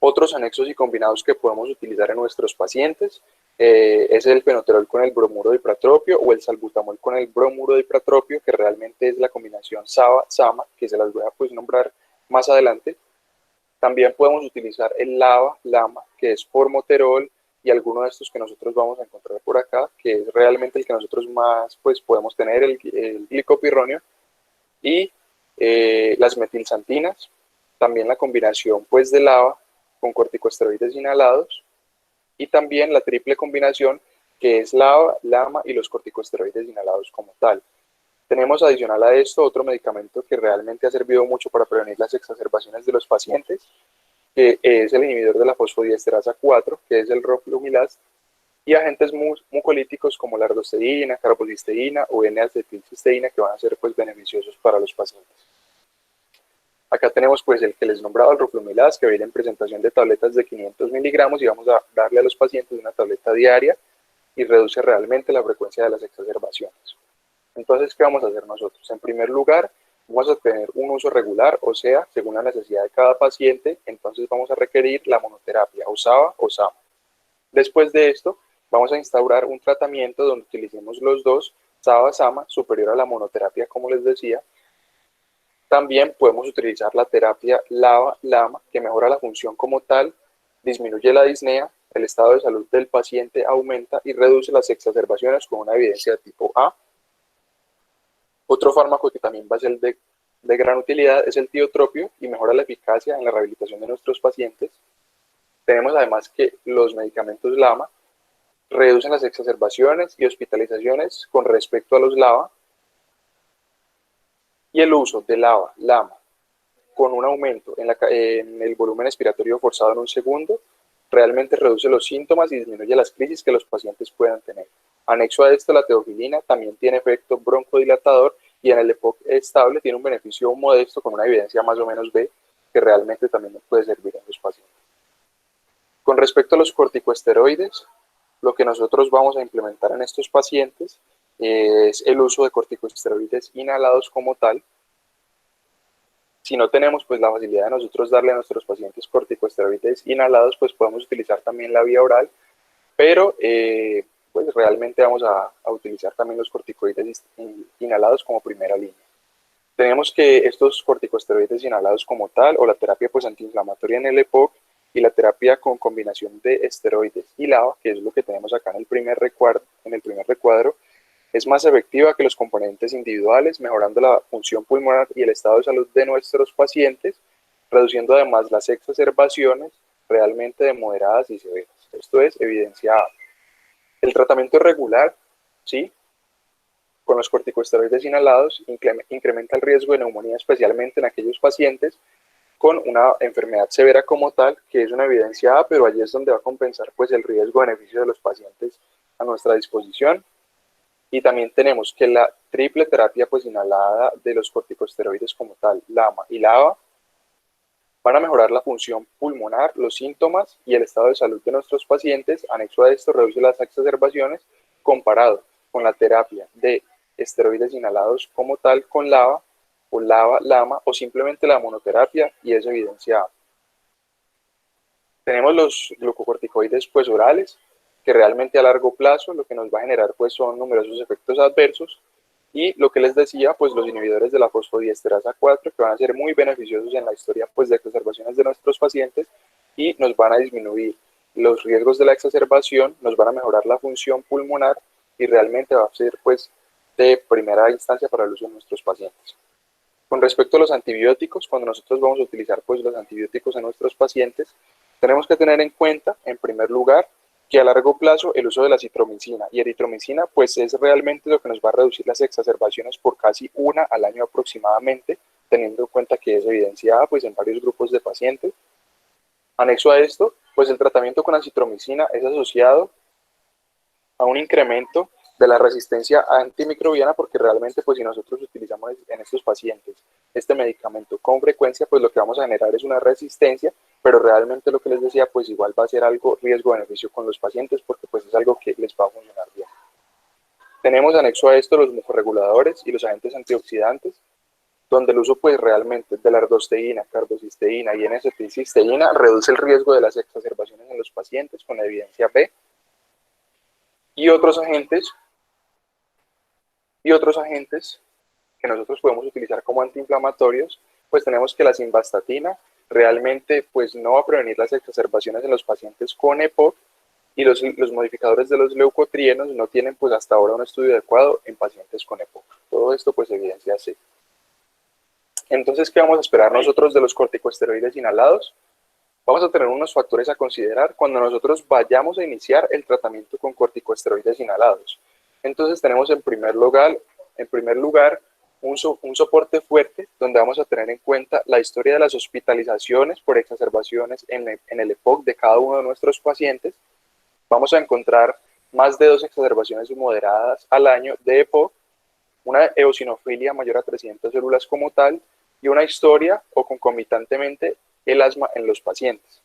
Otros anexos y combinados que podemos utilizar en nuestros pacientes es el fenoterol con el bromuro de ipratropio o el salbutamol con el bromuro de ipratropio, que realmente es la combinación SABA-SAMA, que se las voy a pues, nombrar más adelante. También podemos utilizar el LABA-LAMA, que es formoterol, y alguno de estos que nosotros vamos a encontrar por acá, que es realmente el que nosotros más pues, podemos tener, el glicopirronio, y las metilsantinas, también la combinación pues, de LABA con corticosteroides inhalados, y también la triple combinación que es LABA, LAMA y los corticosteroides inhalados como tal. Tenemos adicional a esto otro medicamento que realmente ha servido mucho para prevenir las exacerbaciones de los pacientes, que es el inhibidor de la fosfodiesterasa 4, que es el roflumilast, y agentes mucolíticos como la erdosteína, carbocisteína o N-acetilcisteína, que van a ser pues beneficiosos para los pacientes. Acá tenemos pues el que les nombraba, el roflumilaz, que viene en presentación de tabletas de 500 miligramos y vamos a darle a los pacientes una tableta diaria y reduce realmente la frecuencia de las exacerbaciones. Entonces, ¿qué vamos a hacer nosotros? En primer lugar, vamos a tener un uso regular, o sea, según la necesidad de cada paciente, entonces vamos a requerir la monoterapia, o SABA o SAMA. Después de esto, vamos a instaurar un tratamiento donde utilicemos los dos, SABA-SAMA, superior a la monoterapia, como les decía. También podemos utilizar la terapia LAVA-LAMA, que mejora la función como tal, disminuye la disnea, el estado de salud del paciente aumenta y reduce las exacerbaciones con una evidencia de tipo A. Otro fármaco que también va a ser de gran utilidad es el tiotropio y mejora la eficacia en la rehabilitación de nuestros pacientes. Tenemos además que los medicamentos LAMA reducen las exacerbaciones y hospitalizaciones con respecto a los LAVA, y el uso de LAMA con un aumento en el volumen expiratorio forzado en un segundo realmente reduce los síntomas y disminuye las crisis que los pacientes puedan tener. Anexo a esto, la teofilina también tiene efecto broncodilatador y en el EPOC estable tiene un beneficio modesto con una evidencia más o menos B, que realmente también nos puede servir en los pacientes. Con respecto a los corticosteroides, lo que nosotros vamos a implementar en estos pacientes es el uso de corticosteroides inhalados como tal. Si no tenemos pues la facilidad de nosotros darle a nuestros pacientes corticosteroides inhalados, pues podemos utilizar también la vía oral, pero pues realmente vamos a utilizar también los corticoides inhalados como primera línea. Tenemos que estos corticosteroides inhalados como tal, o la terapia pues antiinflamatoria en el EPOC, y la terapia con combinación de esteroides y LAVA, que es lo que tenemos acá en el primer recuadro, es más efectiva que los componentes individuales, mejorando la función pulmonar y el estado de salud de nuestros pacientes, reduciendo además las exacerbaciones realmente de moderadas y severas. Esto es evidencia A. El tratamiento regular, ¿sí?, con los corticosteroides inhalados incrementa el riesgo de neumonía, especialmente en aquellos pacientes con una enfermedad severa como tal, que es una evidencia A, pero allí es donde va a compensar pues el riesgo-beneficio de los pacientes a nuestra disposición. Y también tenemos que la triple terapia pues inhalada de los corticosteroides como tal, LAMA y LAVA, van a mejorar la función pulmonar, los síntomas y el estado de salud de nuestros pacientes. Anexo a esto, reduce las exacerbaciones comparado con la terapia de esteroides inhalados como tal con LAVA o LAVA-LAMA o simplemente la monoterapia, y es evidencia A. Tenemos los glucocorticoides pues orales, que realmente a largo plazo lo que nos va a generar pues son numerosos efectos adversos, y lo que les decía, pues los inhibidores de la fosfodiesterasa 4, que van a ser muy beneficiosos en la historia pues de exacerbaciones de nuestros pacientes y nos van a disminuir los riesgos de la exacerbación, nos van a mejorar la función pulmonar y realmente va a ser pues de primera instancia para el uso de nuestros pacientes. Con respecto a los antibióticos, cuando nosotros vamos a utilizar pues los antibióticos en nuestros pacientes, tenemos que tener en cuenta, en primer lugar, que a largo plazo el uso de la citromicina y eritromicina pues es realmente lo que nos va a reducir las exacerbaciones por casi una al año aproximadamente, teniendo en cuenta que es evidenciada pues en varios grupos de pacientes. Anexo a esto, pues el tratamiento con acitromicina es asociado a un incremento de la resistencia antimicrobiana, porque realmente pues si nosotros utilizamos en estos pacientes este medicamento con frecuencia, pues lo que vamos a generar es una resistencia, pero realmente lo que les decía, pues igual va a ser algo riesgo-beneficio con los pacientes, porque pues es algo que les va a funcionar bien. Tenemos anexo a esto los mucorreguladores y los agentes antioxidantes, donde el uso pues realmente de la erdosteína, carbocisteína y N-acetilcisteína reduce el riesgo de las exacerbaciones en los pacientes con la evidencia B, y otros agentes que nosotros podemos utilizar como antiinflamatorios, pues tenemos que la simvastatina realmente pues no va a prevenir las exacerbaciones en los pacientes con EPOC, y los modificadores de los leucotrienos no tienen pues hasta ahora un estudio adecuado en pacientes con EPOC. Todo esto pues evidencia C. Entonces, ¿qué vamos a esperar nosotros de los corticosteroides inhalados? Vamos a tener unos factores a considerar cuando nosotros vayamos a iniciar el tratamiento con corticosteroides inhalados. Entonces tenemos en primer lugar un soporte fuerte, donde vamos a tener en cuenta la historia de las hospitalizaciones por exacerbaciones en el EPOC de cada uno de nuestros pacientes. Vamos a encontrar más de 2 exacerbaciones moderadas al año de EPOC, una eosinofilia mayor a 300 células como tal, y una historia o concomitantemente el asma en los pacientes.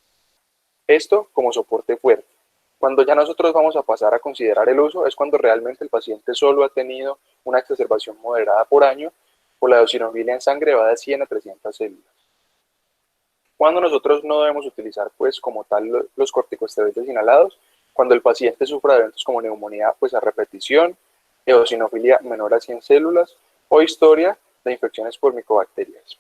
Esto como soporte fuerte. Cuando ya nosotros vamos a pasar a considerar el uso es cuando realmente el paciente solo ha tenido una exacerbación moderada por año o la eosinofilia en sangre va de 100 a 300 células. Cuando nosotros no debemos utilizar pues como tal los corticosteroides inhalados, cuando el paciente sufra de eventos como neumonía pues a repetición, eosinofilia menor a 100 células o historia de infecciones por micobacterias.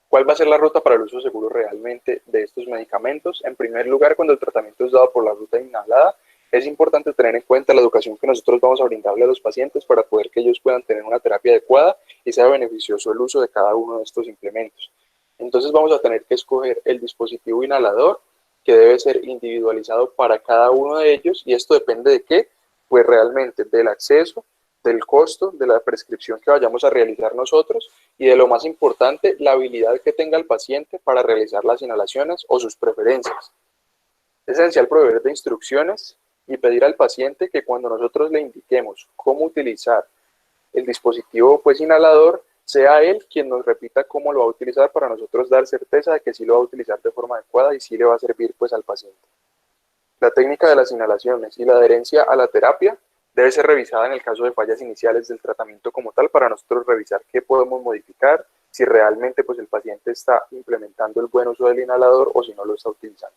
¿Cuál va a ser la ruta para el uso seguro realmente de estos medicamentos? En primer lugar, cuando el tratamiento es dado por la ruta inhalada, es importante tener en cuenta la educación que nosotros vamos a brindarle a los pacientes para poder que ellos puedan tener una terapia adecuada y sea beneficioso el uso de cada uno de estos implementos. Entonces vamos a tener que escoger el dispositivo inhalador que debe ser individualizado para cada uno de ellos y esto depende de qué, pues realmente del acceso, del costo, de la prescripción que vayamos a realizar nosotros y de lo más importante, la habilidad que tenga el paciente para realizar las inhalaciones o sus preferencias. Es esencial proveer de instrucciones y pedir al paciente que cuando nosotros le indiquemos cómo utilizar el dispositivo pues inhalador, sea él quien nos repita cómo lo va a utilizar para nosotros dar certeza de que sí lo va a utilizar de forma adecuada y sí le va a servir pues al paciente. La técnica de las inhalaciones y la adherencia a la terapia debe ser revisada en el caso de fallas iniciales del tratamiento como tal para nosotros revisar qué podemos modificar, si realmente pues el paciente está implementando el buen uso del inhalador o si no lo está utilizando.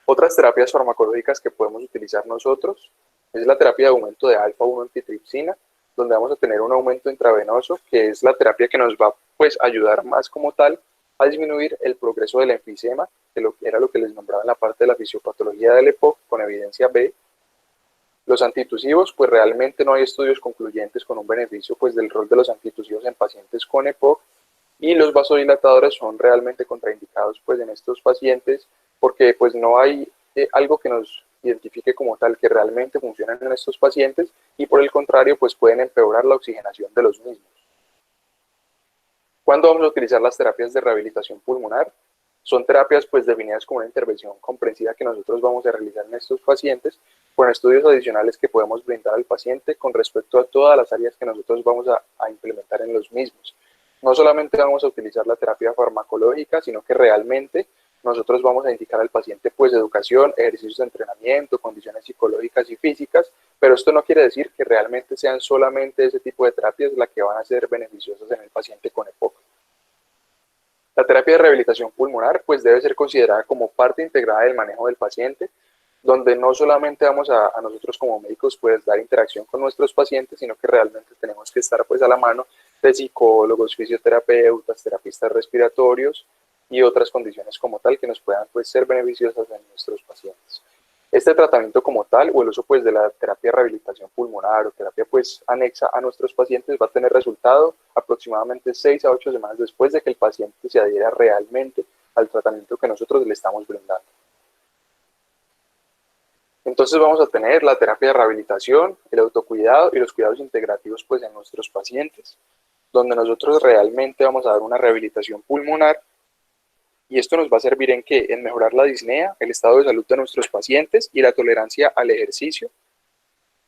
Otras terapias farmacológicas que podemos utilizar nosotros es la terapia de aumento de alfa-1 antitripsina, donde vamos a tener un aumento intravenoso, que es la terapia que nos va pues, a ayudar más como tal a disminuir el progreso del enfisema, que era lo que les nombraba en la parte de la fisiopatología del EPOC, con evidencia B. Los antitusivos, pues realmente no hay estudios concluyentes con un beneficio pues, del rol de los antitusivos en pacientes con EPOC, y los vasodilatadores son realmente contraindicados pues, en estos pacientes porque pues, no hay algo que nos identifique como tal que realmente funcionen en estos pacientes y por el contrario pues pueden empeorar la oxigenación de los mismos. ¿Cuándo vamos a utilizar las terapias de rehabilitación pulmonar? Son terapias pues definidas como una intervención comprensiva que nosotros vamos a realizar en estos pacientes con estudios adicionales que podemos brindar al paciente con respecto a todas las áreas que nosotros vamos a implementar en los mismos. No solamente vamos a utilizar la terapia farmacológica, sino que realmente nosotros vamos a indicar al paciente pues educación, ejercicios de entrenamiento, condiciones psicológicas y físicas, pero esto no quiere decir que realmente sean solamente ese tipo de terapias las que van a ser beneficiosas en el paciente con EPOC. La terapia de rehabilitación pulmonar pues debe ser considerada como parte integrada del manejo del paciente, donde no solamente vamos a nosotros como médicos pues dar interacción con nuestros pacientes, sino que realmente tenemos que estar pues a la mano de psicólogos, fisioterapeutas, terapistas respiratorios y otras condiciones como tal que nos puedan pues ser beneficiosas en nuestros pacientes. Este tratamiento como tal o el uso pues de la terapia de rehabilitación pulmonar o terapia pues anexa a nuestros pacientes va a tener resultado aproximadamente 6 a 8 semanas después de que el paciente se adhiera realmente al tratamiento que nosotros le estamos brindando. Entonces vamos a tener la terapia de rehabilitación, el autocuidado y los cuidados integrativos pues en nuestros pacientes, donde nosotros realmente vamos a dar una rehabilitación pulmonar y esto nos va a servir en qué? En mejorar la disnea, el estado de salud de nuestros pacientes y la tolerancia al ejercicio,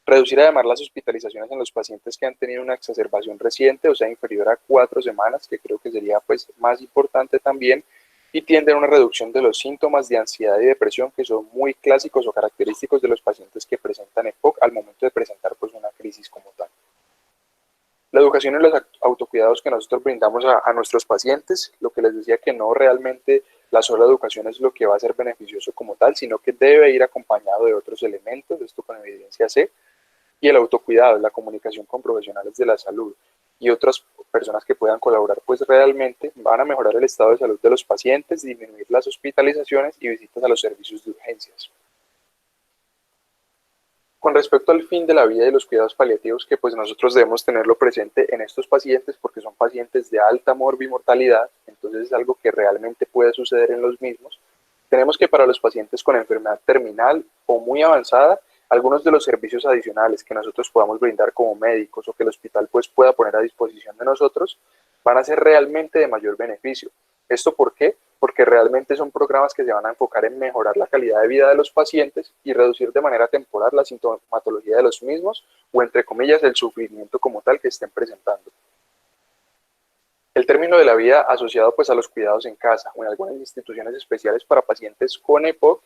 reducir además las hospitalizaciones en los pacientes que han tenido una exacerbación reciente, o sea, inferior a 4 semanas, que creo que sería pues más importante también, y tienden a una reducción de los síntomas de ansiedad y depresión que son muy clásicos o característicos de los pacientes que presentan EPOC al momento de presentar pues una crisis como tal. La educación y los autocuidados que nosotros brindamos a nuestros pacientes, lo que les decía que no realmente la sola educación es lo que va a ser beneficioso como tal, sino que debe ir acompañado de otros elementos, esto con evidencia C, y el autocuidado, la comunicación con profesionales de la salud y otras personas que puedan colaborar, pues realmente van a mejorar el estado de salud de los pacientes, disminuir las hospitalizaciones y visitas a los servicios de urgencias. Con respecto al fin de la vida y los cuidados paliativos, que pues nosotros debemos tenerlo presente en estos pacientes porque son pacientes de alta morbimortalidad, entonces es algo que realmente puede suceder en los mismos. Tenemos que para los pacientes con enfermedad terminal o muy avanzada, algunos de los servicios adicionales que nosotros podamos brindar como médicos o que el hospital pues pueda poner a disposición de nosotros van a ser realmente de mayor beneficio. ¿Esto por qué? Porque realmente son programas que se van a enfocar en mejorar la calidad de vida de los pacientes y reducir de manera temporal la sintomatología de los mismos o, entre comillas, el sufrimiento como tal que estén presentando. El término de la vida asociado pues a los cuidados en casa o en algunas instituciones especiales para pacientes con EPOC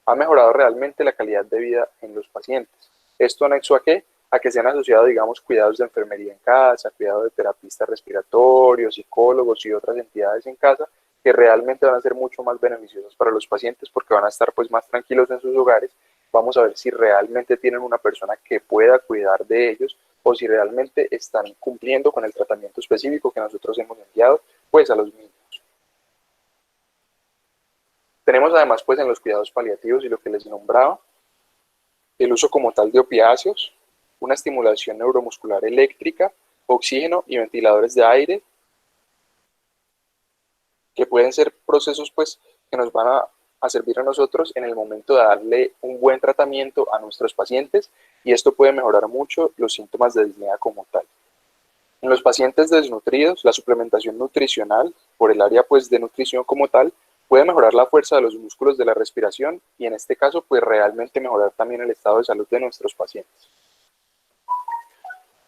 ha mejorado realmente la calidad de vida en los pacientes. ¿Esto anexo a qué? A que se han asociado, digamos, cuidados de enfermería en casa, cuidados de terapistas respiratorios, psicólogos y otras entidades en casa que realmente van a ser mucho más beneficiosos para los pacientes porque van a estar pues más tranquilos en sus hogares. Vamos a ver si realmente tienen una persona que pueda cuidar de ellos o si realmente están cumpliendo con el tratamiento específico que nosotros hemos enviado pues a los mismos. Tenemos además pues en los cuidados paliativos y lo que les nombraba, el uso como tal de opiáceos, una estimulación neuromuscular eléctrica, oxígeno y ventiladores de aire, que pueden ser procesos pues que nos van a servir a nosotros en el momento de darle un buen tratamiento a nuestros pacientes y esto puede mejorar mucho los síntomas de disnea como tal. En los pacientes desnutridos, la suplementación nutricional por el área pues de nutrición como tal puede mejorar la fuerza de los músculos de la respiración y en este caso pues realmente mejorar también el estado de salud de nuestros pacientes.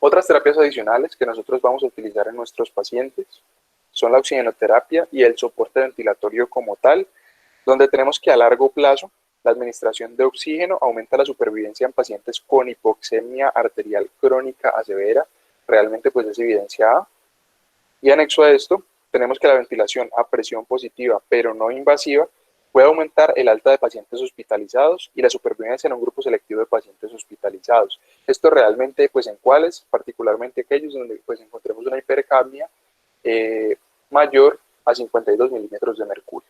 Otras terapias adicionales que nosotros vamos a utilizar en nuestros pacientes son la oxigenoterapia y el soporte ventilatorio como tal, donde tenemos que a largo plazo la administración de oxígeno aumenta la supervivencia en pacientes con hipoxemia arterial crónica a severa, realmente pues es evidenciada. Y anexo a esto, tenemos que la ventilación a presión positiva pero no invasiva puede aumentar el alta de pacientes hospitalizados y la supervivencia en un grupo selectivo de pacientes hospitalizados. Esto realmente, pues en cuáles, particularmente aquellos donde pues encontremos una hipercapnia mayor a 52 milímetros de mercurio.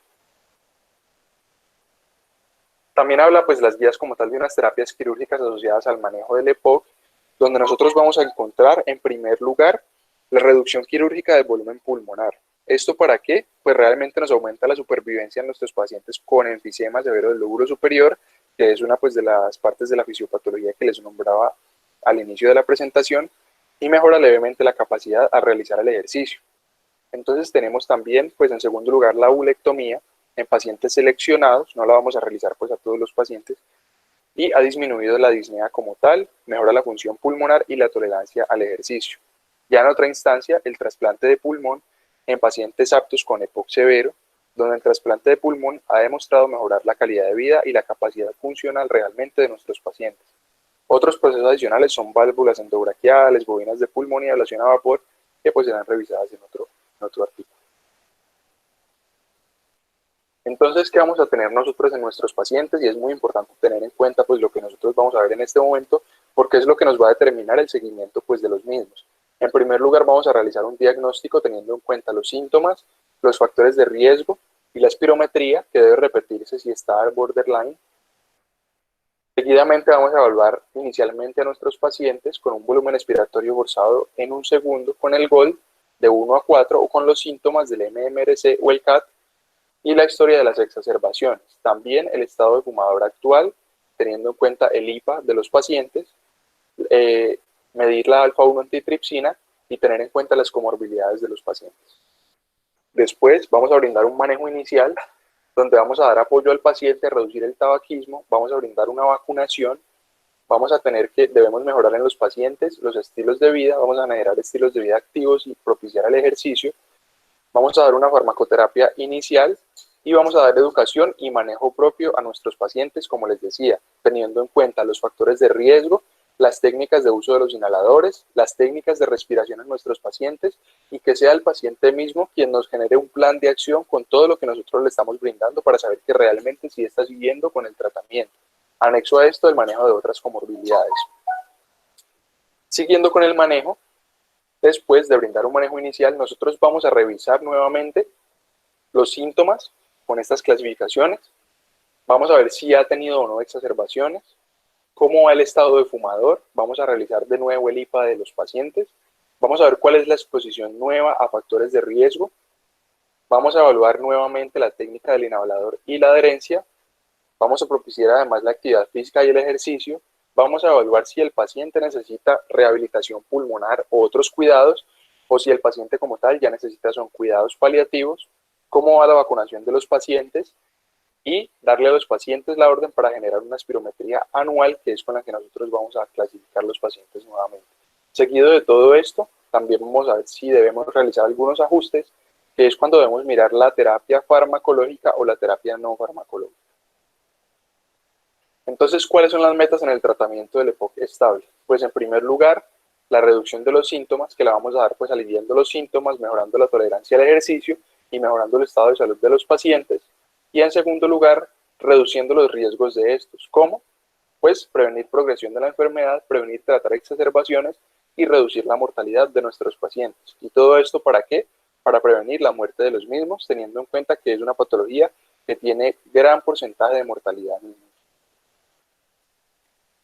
También habla pues las guías como tal de unas terapias quirúrgicas asociadas al manejo del EPOC, donde nosotros vamos a encontrar en primer lugar la reducción quirúrgica del volumen pulmonar. ¿Esto para qué? Pues realmente nos aumenta la supervivencia en nuestros pacientes con enfisema severo del lóbulo superior, que es una pues de las partes de la fisiopatología que les nombraba al inicio de la presentación, y mejora levemente la capacidad a realizar el ejercicio. Entonces tenemos también pues en segundo lugar la ulectomía en pacientes seleccionados, no la vamos a realizar pues a todos los pacientes, y ha disminuido la disnea como tal, mejora la función pulmonar y la tolerancia al ejercicio. Ya en otra instancia, el trasplante de pulmón en pacientes aptos con EPOC severo, donde el trasplante de pulmón ha demostrado mejorar la calidad de vida y la capacidad funcional realmente de nuestros pacientes. Otros procesos adicionales son válvulas endobraquiales, bobinas de pulmón y ablación a vapor, que pues serán revisadas en otro artículo. Entonces, ¿qué vamos a tener nosotros en nuestros pacientes? Y es muy importante tener en cuenta pues lo que nosotros vamos a ver en este momento, porque es lo que nos va a determinar el seguimiento pues de los mismos. En primer lugar, vamos a realizar un diagnóstico teniendo en cuenta los síntomas, los factores de riesgo y la espirometría, que debe repetirse si está al borderline. Seguidamente vamos a evaluar inicialmente a nuestros pacientes con un volumen expiratorio forzado en un segundo con el GOL de 1 a 4 o con los síntomas del MMRC o el CAT y la historia de las exacerbaciones. También el estado de fumador actual, teniendo en cuenta el IPA de los pacientes, medir la alfa-1 antitripsina y tener en cuenta las comorbilidades de los pacientes. Después vamos a brindar un manejo inicial donde vamos a dar apoyo al paciente a reducir el tabaquismo, vamos a brindar una vacunación, vamos a tener que, debemos mejorar en los pacientes los estilos de vida, vamos a generar estilos de vida activos y propiciar el ejercicio, vamos a dar una farmacoterapia inicial y vamos a dar educación y manejo propio a nuestros pacientes, como les decía, teniendo en cuenta los factores de riesgo, las técnicas de uso de los inhaladores, las técnicas de respiración en nuestros pacientes y que sea el paciente mismo quien nos genere un plan de acción con todo lo que nosotros le estamos brindando para saber que realmente sí está siguiendo con el tratamiento. Anexo a esto el manejo de otras comorbilidades. Siguiendo con el manejo, después de brindar un manejo inicial, nosotros vamos a revisar nuevamente los síntomas con estas clasificaciones. Vamos a ver si ha tenido o no exacerbaciones, cómo va el estado de fumador, vamos a realizar de nuevo el IPA de los pacientes, vamos a ver cuál es la exposición nueva a factores de riesgo, vamos a evaluar nuevamente la técnica del inhalador y la adherencia, vamos a propiciar además la actividad física y el ejercicio, vamos a evaluar si el paciente necesita rehabilitación pulmonar o otros cuidados, o si el paciente como tal ya necesita son cuidados paliativos, cómo va la vacunación de los pacientes y darle a los pacientes la orden para generar una espirometría anual, que es con la que nosotros vamos a clasificar los pacientes nuevamente. Seguido de todo esto, también vamos a ver si debemos realizar algunos ajustes, que es cuando debemos mirar la terapia farmacológica o la terapia no farmacológica. Entonces, ¿cuáles son las metas en el tratamiento del EPOC estable? Pues en primer lugar, la reducción de los síntomas, que la vamos a dar pues aliviando los síntomas, mejorando la tolerancia al ejercicio y mejorando el estado de salud de los pacientes. Y en segundo lugar, reduciendo los riesgos de estos. ¿Cómo? Pues prevenir progresión de la enfermedad, prevenir tratar exacerbaciones y reducir la mortalidad de nuestros pacientes. ¿Y todo esto para qué? Para prevenir la muerte de los mismos, teniendo en cuenta que es una patología que tiene gran porcentaje de mortalidad.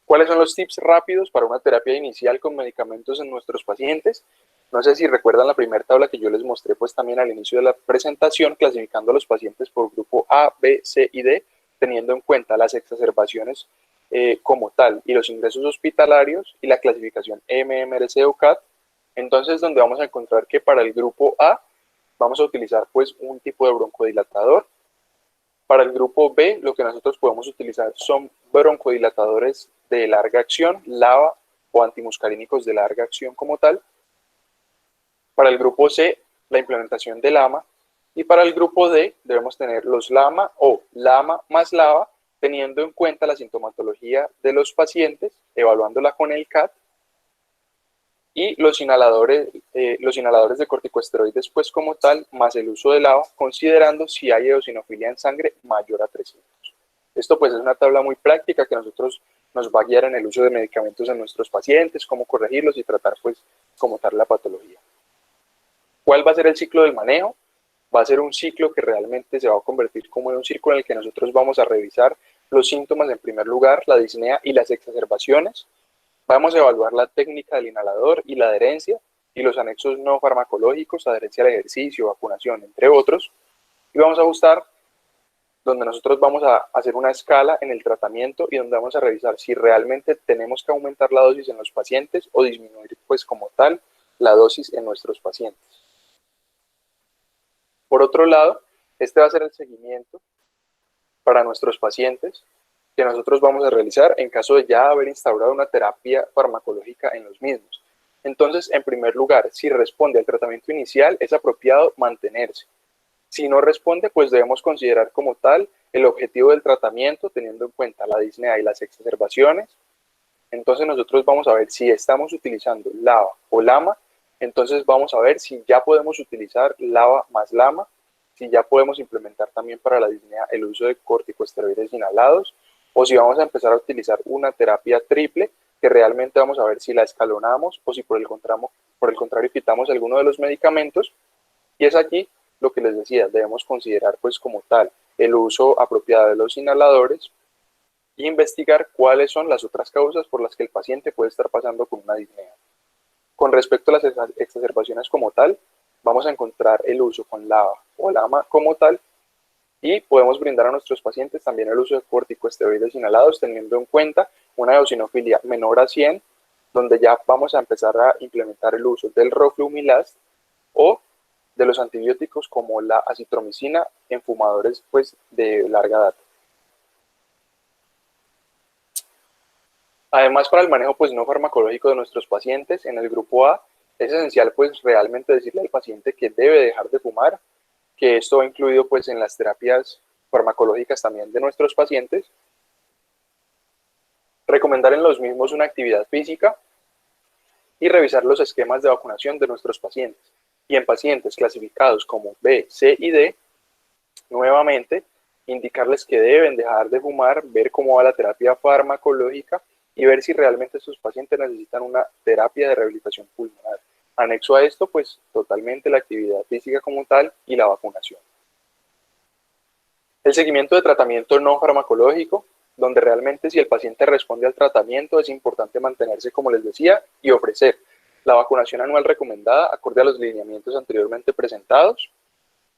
¿Cuáles son los tips rápidos para una terapia inicial con medicamentos en nuestros pacientes? No sé si recuerdan la primera tabla que yo les mostré pues también al inicio de la presentación, clasificando a los pacientes por grupo A, B, C y D, teniendo en cuenta las exacerbaciones como tal y los ingresos hospitalarios y la clasificación MMRC o CAT. Entonces, donde vamos a encontrar que para el grupo A vamos a utilizar pues un tipo de broncodilatador. Para el grupo B, lo que nosotros podemos utilizar son broncodilatadores de larga acción, LABA o antimuscarínicos de larga acción como tal. Para el grupo C, la implementación de LAMA. Y para el grupo D, debemos tener los LAMA o LAMA más LABA, teniendo en cuenta la sintomatología de los pacientes, evaluándola con el CAT. Y los inhaladores de corticosteroides, pues como tal, más el uso de LABA, considerando si hay eosinofilia en sangre mayor a 300. Esto pues es una tabla muy práctica que nos va a guiar en el uso de medicamentos en nuestros pacientes, cómo corregirlos y tratar pues como tal la patología. ¿Cuál va a ser el ciclo del manejo? Va a ser un ciclo que realmente se va a convertir como en un ciclo en el que nosotros vamos a revisar los síntomas en primer lugar, la disnea y las exacerbaciones. Vamos a evaluar la técnica del inhalador y la adherencia y los anexos no farmacológicos, adherencia al ejercicio, vacunación, entre otros. Y vamos a ajustar donde nosotros vamos a hacer una escala en el tratamiento y donde vamos a revisar si realmente tenemos que aumentar la dosis en los pacientes o disminuir pues como tal la dosis en nuestros pacientes. Por otro lado, este va a ser el seguimiento para nuestros pacientes que nosotros vamos a realizar en caso de ya haber instaurado una terapia farmacológica en los mismos. Entonces, en primer lugar, si responde al tratamiento inicial, es apropiado mantenerse. Si no responde, pues debemos considerar como tal el objetivo del tratamiento, teniendo en cuenta la disnea y las exacerbaciones. Entonces nosotros vamos a ver si estamos utilizando LABA o LAMA, entonces vamos a ver si ya podemos utilizar LABA más LAMA, si ya podemos implementar también para la disnea el uso de corticosteroides inhalados, o si vamos a empezar a utilizar una terapia triple, que realmente vamos a ver si la escalonamos o si por el contrario quitamos alguno de los medicamentos. Y es aquí lo que les decía, debemos considerar pues como tal el uso apropiado de los inhaladores e investigar cuáles son las otras causas por las que el paciente puede estar pasando con una disnea. Con respecto a las exacerbaciones como tal, vamos a encontrar el uso con LABA o LAMA como tal y podemos brindar a nuestros pacientes también el uso de corticosteroides inhalados teniendo en cuenta una eosinofilia menor a 100, donde ya vamos a empezar a implementar el uso del roflumilast o de los antibióticos como la acitromicina en fumadores pues de larga data. Además, para el manejo pues no farmacológico de nuestros pacientes, en el grupo A es esencial pues realmente decirle al paciente que debe dejar de fumar, que esto va incluido pues en las terapias farmacológicas también de nuestros pacientes. Recomendar en los mismos una actividad física y revisar los esquemas de vacunación de nuestros pacientes. Y en pacientes clasificados como B, C y D, nuevamente indicarles que deben dejar de fumar, ver cómo va la terapia farmacológica y ver si realmente estos pacientes necesitan una terapia de rehabilitación pulmonar. Anexo a esto, pues totalmente la actividad física como tal y la vacunación. El seguimiento de tratamiento no farmacológico, donde realmente si el paciente responde al tratamiento es importante mantenerse, como les decía, y ofrecer la vacunación anual recomendada acorde a los lineamientos anteriormente presentados.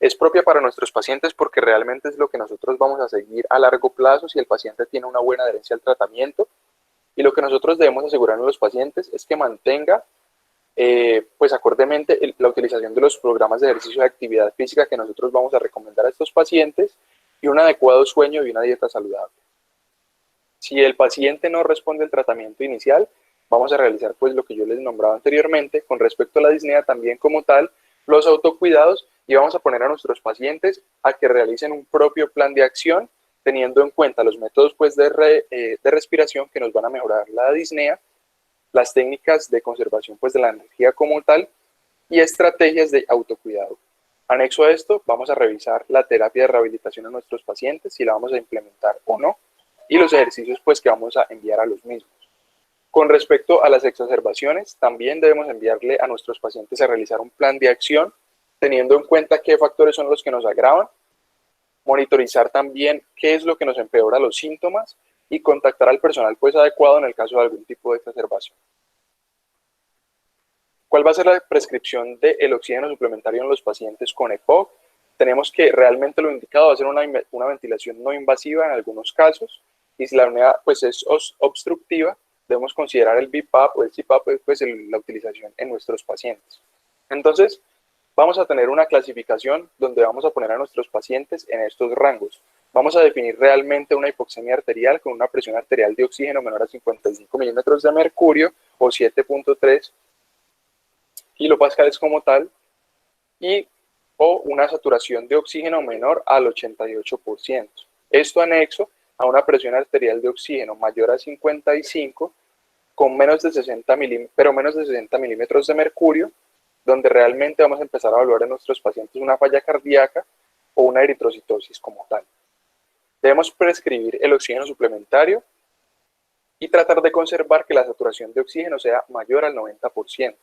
Es propia para nuestros pacientes porque realmente es lo que nosotros vamos a seguir a largo plazo si el paciente tiene una buena adherencia al tratamiento. Y lo que nosotros debemos asegurar a los pacientes es que mantenga pues acordemente la utilización de los programas de ejercicio de actividad física que nosotros vamos a recomendar a estos pacientes y un adecuado sueño y una dieta saludable. Si el paciente no responde al tratamiento inicial, vamos a realizar pues lo que yo les nombraba anteriormente con respecto a la disnea también como tal, los autocuidados, y vamos a poner a nuestros pacientes a que realicen un propio plan de acción teniendo en cuenta los métodos pues de respiración que nos van a mejorar la disnea, las técnicas de conservación pues de la energía como tal y estrategias de autocuidado. Anexo a esto, vamos a revisar la terapia de rehabilitación a nuestros pacientes, si la vamos a implementar o no, y los ejercicios pues que vamos a enviar a los mismos. Con respecto a las exacerbaciones, también debemos enviarle a nuestros pacientes a realizar un plan de acción, teniendo en cuenta qué factores son los que nos agravan, monitorizar también qué es lo que nos empeora los síntomas y contactar al personal pues adecuado en el caso de algún tipo de exacerbación. ¿Cuál va a ser la prescripción del oxígeno suplementario en los pacientes con EPOC? Tenemos que realmente lo indicado va a ser una ventilación no invasiva en algunos casos, y si la apnea pues es obstructiva, debemos considerar el BiPAP o el CPAP pues la utilización en nuestros pacientes. Entonces, vamos a tener una clasificación donde vamos a poner a nuestros pacientes en estos rangos. Vamos a definir realmente una hipoxemia arterial con una presión arterial de oxígeno menor a 55 milímetros de mercurio o 7.3 kilopascales como tal, o una saturación de oxígeno menor al 88%. Esto anexo a una presión arterial de oxígeno mayor a 55 con menos de 60 milímetros de mercurio, donde realmente vamos a empezar a evaluar en nuestros pacientes una falla cardíaca o una eritrocitosis como tal. Debemos prescribir el oxígeno suplementario y tratar de conservar que la saturación de oxígeno sea mayor al 90%.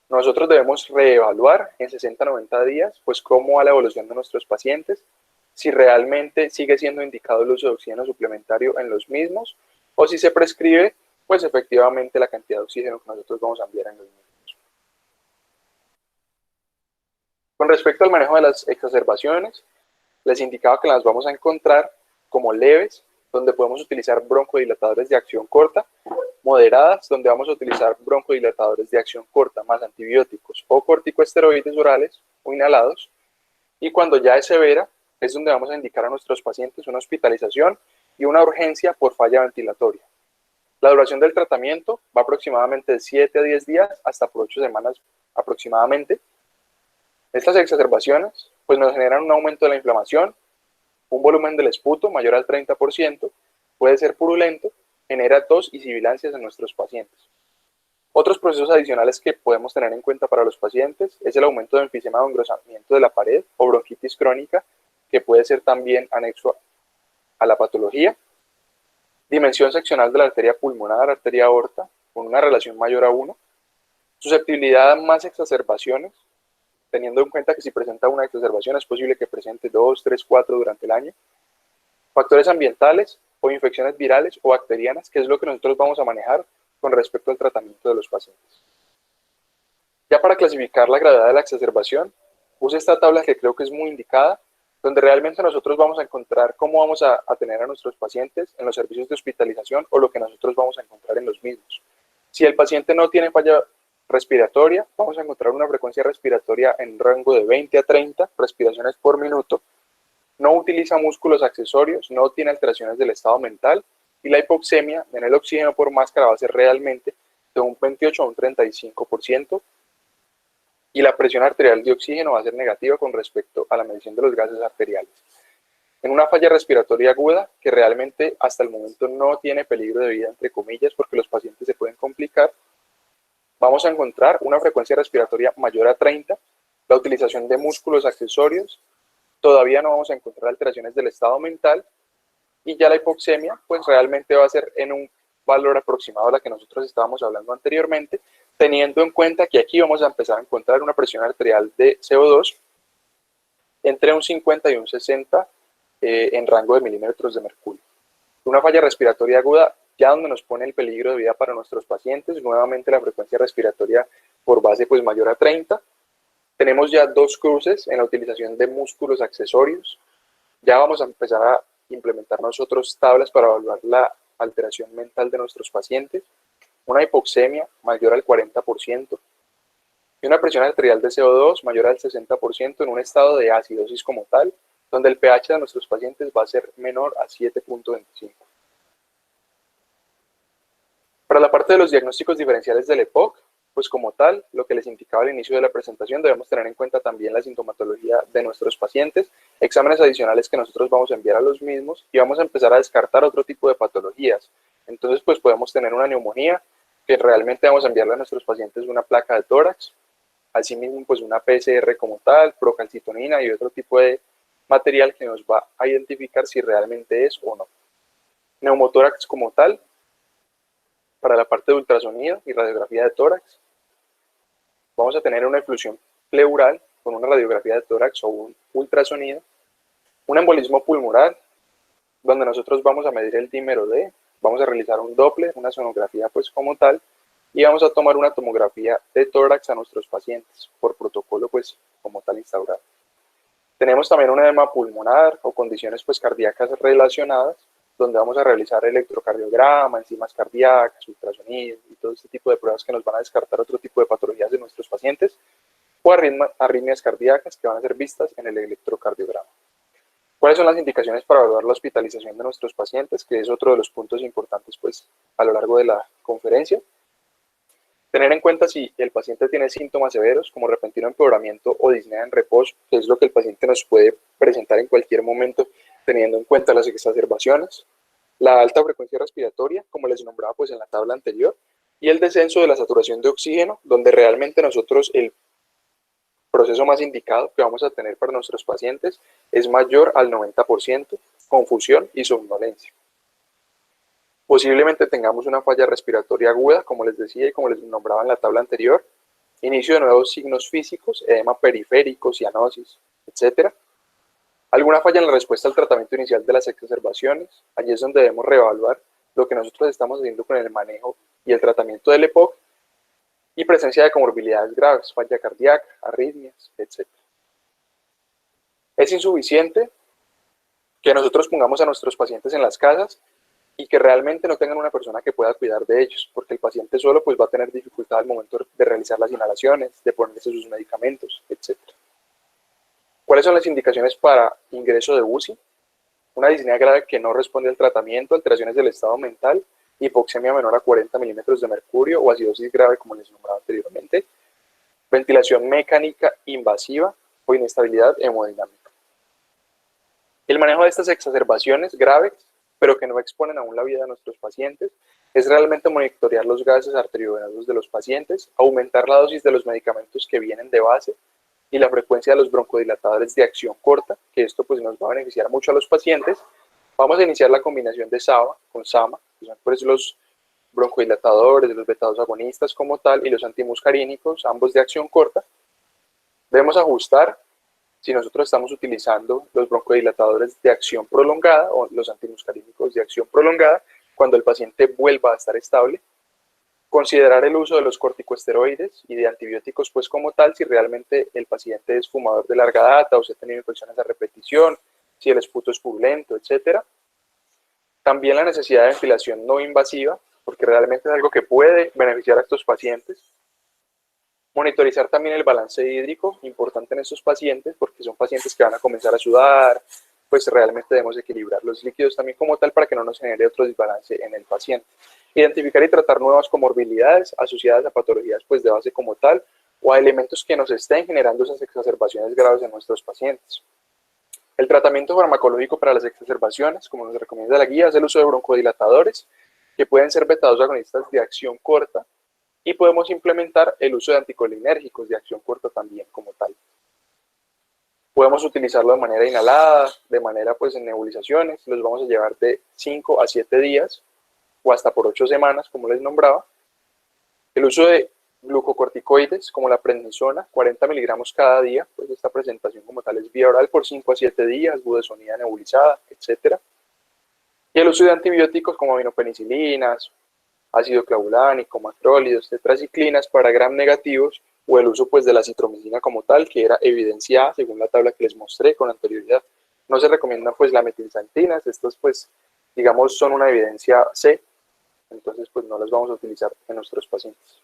Nosotros debemos reevaluar en 60-90 días pues cómo va la evolución de nuestros pacientes, si realmente sigue siendo indicado el uso de oxígeno suplementario en los mismos o si se prescribe pues efectivamente la cantidad de oxígeno que nosotros vamos a enviar en los mismos. Con respecto al manejo de las exacerbaciones, les indicaba que las vamos a encontrar como leves, donde podemos utilizar broncodilatadores de acción corta, moderadas, donde vamos a utilizar broncodilatadores de acción corta más antibióticos o corticosteroides orales o inhalados, y cuando ya es severa, es donde vamos a indicar a nuestros pacientes una hospitalización y una urgencia por falla ventilatoria. La duración del tratamiento va aproximadamente de 7 a 10 días hasta por 8 semanas aproximadamente. Estas exacerbaciones pues nos generan un aumento de la inflamación, un volumen del esputo mayor al 30%, puede ser purulento, genera tos y sibilancias en nuestros pacientes. Otros procesos adicionales que podemos tener en cuenta para los pacientes es el aumento de enfisema o engrosamiento de la pared o bronquitis crónica, que puede ser también anexo a la patología. Dimensión seccional de la arteria pulmonar, arteria aorta, con una relación mayor a 1. Susceptibilidad a más exacerbaciones, teniendo en cuenta que si presenta una exacerbación es posible que presente 2, 3, 4 durante el año. Factores ambientales o infecciones virales o bacterianas, que es lo que nosotros vamos a manejar con respecto al tratamiento de los pacientes. Ya para clasificar la gravedad de la exacerbación, use esta tabla que creo que es muy indicada, donde realmente nosotros vamos a encontrar cómo vamos a tener a nuestros pacientes en los servicios de hospitalización o lo que nosotros vamos a encontrar en los mismos. Si el paciente no tiene falla respiratoria, vamos a encontrar una frecuencia respiratoria en rango de 20 a 30 respiraciones por minuto, no utiliza músculos accesorios, no tiene alteraciones del estado mental, y la hipoxemia en el oxígeno por máscara va a ser realmente de un 28 a un 35%, y la presión arterial de oxígeno va a ser negativa con respecto a la medición de los gases arteriales. En una falla respiratoria aguda, que realmente hasta el momento no tiene peligro de vida, entre comillas, porque los pacientes se pueden complicar, vamos a encontrar una frecuencia respiratoria mayor a 30, la utilización de músculos accesorios, todavía no vamos a encontrar alteraciones del estado mental, y ya la hipoxemia pues realmente va a ser en un valor aproximado a la que nosotros estábamos hablando anteriormente, teniendo en cuenta que aquí vamos a empezar a encontrar una presión arterial de CO2 entre un 50 y un 60 en rango de milímetros de mercurio. Una falla respiratoria aguda, ya donde nos pone el peligro de vida para nuestros pacientes, nuevamente la frecuencia respiratoria por base pues mayor a 30. Tenemos ya 2 cruces en la utilización de músculos accesorios. Ya vamos a empezar a implementar nosotros tablas para evaluar la alteración mental de nuestros pacientes. una hipoxemia mayor al 40% y una presión arterial de CO2 mayor al 60% en un estado de acidosis como tal, donde el pH de nuestros pacientes va a ser menor a 7.25. Para la parte de los diagnósticos diferenciales del EPOC, pues como tal, lo que les indicaba al inicio de la presentación, debemos tener en cuenta también la sintomatología de nuestros pacientes, exámenes adicionales que nosotros vamos a enviar a los mismos y vamos a empezar a descartar otro tipo de patologías. Entonces, pues podemos tener una neumonía, que realmente vamos a enviarle a nuestros pacientes una placa de tórax, asimismo pues una PCR como tal, procalcitonina y otro tipo de material que nos va a identificar si realmente es o no. Neumotórax como tal, para la parte de ultrasonido y radiografía de tórax, vamos a tener una eflusión pleural con una radiografía de tórax o un ultrasonido, un embolismo pulmonar, donde nosotros vamos a medir el dímero D, vamos a realizar un Doppler, una sonografía pues como tal, y vamos a tomar una tomografía de tórax a nuestros pacientes, por protocolo pues como tal instaurado. Tenemos también un edema pulmonar o condiciones pues cardíacas relacionadas, donde vamos a realizar electrocardiograma, enzimas cardíacas, ultrasonido y todo este tipo de pruebas que nos van a descartar otro tipo de patologías de nuestros pacientes, o arritmias cardíacas que van a ser vistas en el electrocardiograma. ¿Cuáles son las indicaciones para evaluar la hospitalización de nuestros pacientes? Que es otro de los puntos importantes pues, a lo largo de la conferencia. Tener en cuenta si el paciente tiene síntomas severos como repentino empeoramiento o disnea en reposo, que es lo que el paciente nos puede presentar en cualquier momento teniendo en cuenta las exacerbaciones, la alta frecuencia respiratoria, como les nombraba pues en la tabla anterior, y el descenso de la saturación de oxígeno, donde realmente nosotros el proceso más indicado que vamos a tener para nuestros pacientes es mayor al 90%, confusión y somnolencia. Posiblemente tengamos una falla respiratoria aguda, como les decía y como les nombraba en la tabla anterior, inicio de nuevos signos físicos, edema periférico, cianosis, etc. Alguna falla en la respuesta al tratamiento inicial de las exacerbaciones, allí es donde debemos reevaluar lo que nosotros estamos haciendo con el manejo y el tratamiento del EPOC, y presencia de comorbilidades graves, falla cardíaca, arritmias, etc. Es insuficiente que nosotros pongamos a nuestros pacientes en las casas y que realmente no tengan una persona que pueda cuidar de ellos, porque el paciente solo pues va a tener dificultad al momento de realizar las inhalaciones, de ponerse sus medicamentos, etc. ¿Cuáles son las indicaciones para ingreso de UCI? Una disnea grave que no responde al tratamiento, alteraciones del estado mental, hipoxemia menor a 40 milímetros de mercurio o acidosis grave, como les nombraba anteriormente, ventilación mecánica invasiva o inestabilidad hemodinámica. El manejo de estas exacerbaciones graves, pero que no exponen aún la vida de nuestros pacientes, es realmente monitorear los gases arteriovenosos de los pacientes, aumentar la dosis de los medicamentos que vienen de base y la frecuencia de los broncodilatadores de acción corta, que esto pues nos va a beneficiar mucho a los pacientes. Vamos a iniciar la combinación de SABA con SAMA, que son pues los broncodilatadores, los beta-2 agonistas como tal, y los antimuscarínicos, ambos de acción corta. Debemos ajustar si nosotros estamos utilizando los broncodilatadores de acción prolongada o los antimuscarínicos de acción prolongada cuando el paciente vuelva a estar estable. Considerar el uso de los corticosteroides y de antibióticos pues como tal, si realmente el paciente es fumador de larga data o si ha tenido infecciones a repetición, si el esputo es purulento, etc. También la necesidad de ventilación no invasiva, porque realmente es algo que puede beneficiar a estos pacientes. Monitorizar también el balance hídrico, importante en estos pacientes, porque son pacientes que van a comenzar a sudar, pues realmente debemos equilibrar los líquidos también como tal para que no nos genere otro desbalance en el paciente. Identificar y tratar nuevas comorbilidades asociadas a patologías pues de base como tal, o a elementos que nos estén generando esas exacerbaciones graves en nuestros pacientes. El tratamiento farmacológico para las exacerbaciones, como nos recomienda la guía, es el uso de broncodilatadores, que pueden ser beta-2 agonistas de acción corta, y podemos implementar el uso de anticolinérgicos de acción corta también como tal. Podemos utilizarlo de manera inhalada, de manera pues en nebulizaciones, los vamos a llevar de 5 a 7 días o hasta por 8 semanas, como les nombraba. El uso de glucocorticoides como la prednisona, 40 miligramos cada día, pues esta presentación como tal es vía oral por 5 a 7 días, budesonida nebulizada, etc. Y el uso de antibióticos como aminopenicilinas, ácido clavulánico, macrólidos, tetraciclinas para gram negativos, o el uso pues de la citromicina como tal, que era evidenciada según la tabla que les mostré con anterioridad. No se recomiendan pues la metilxantinas, estos pues digamos son una evidencia C, entonces pues no las vamos a utilizar en nuestros pacientes.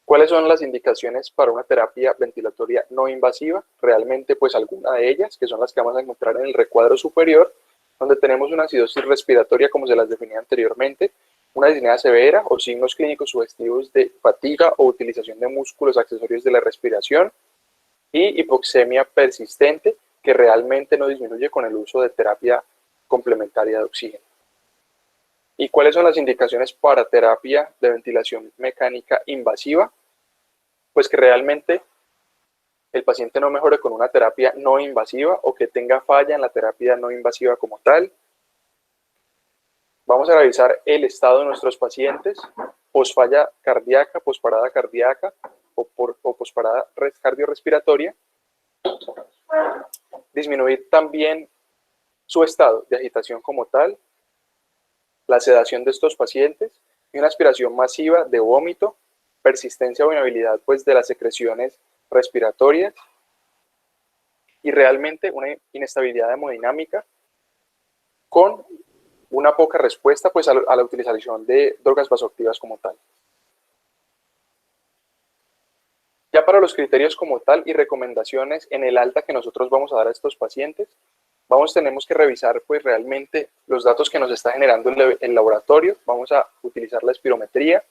¿Cuáles son las indicaciones para una terapia ventilatoria no invasiva? Realmente pues alguna de ellas, que son las que vamos a encontrar en el recuadro superior, donde tenemos una acidosis respiratoria como se las definía anteriormente, una disnea severa o signos clínicos sugestivos de fatiga o utilización de músculos accesorios de la respiración y hipoxemia persistente que realmente no disminuye con el uso de terapia complementaria de oxígeno. ¿Y cuáles son las indicaciones para terapia de ventilación mecánica invasiva? Pues que realmente el paciente no mejore con una terapia no invasiva o que tenga falla en la terapia no invasiva como tal. Vamos a revisar el estado de nuestros pacientes, posfalla cardíaca, posparada cardíaca o posparada cardiorrespiratoria. Disminuir también su estado de agitación como tal, la sedación de estos pacientes y una aspiración masiva de vómito, persistencia o inhabilidad pues, de las secreciones respiratorias y realmente una inestabilidad hemodinámica con una poca respuesta pues, a la utilización de drogas vasoactivas como tal. Ya para los criterios como tal y recomendaciones en el alta que nosotros vamos a dar a estos pacientes, tenemos que revisar pues realmente los datos que nos está generando el laboratorio. Vamos a utilizar la espirometría,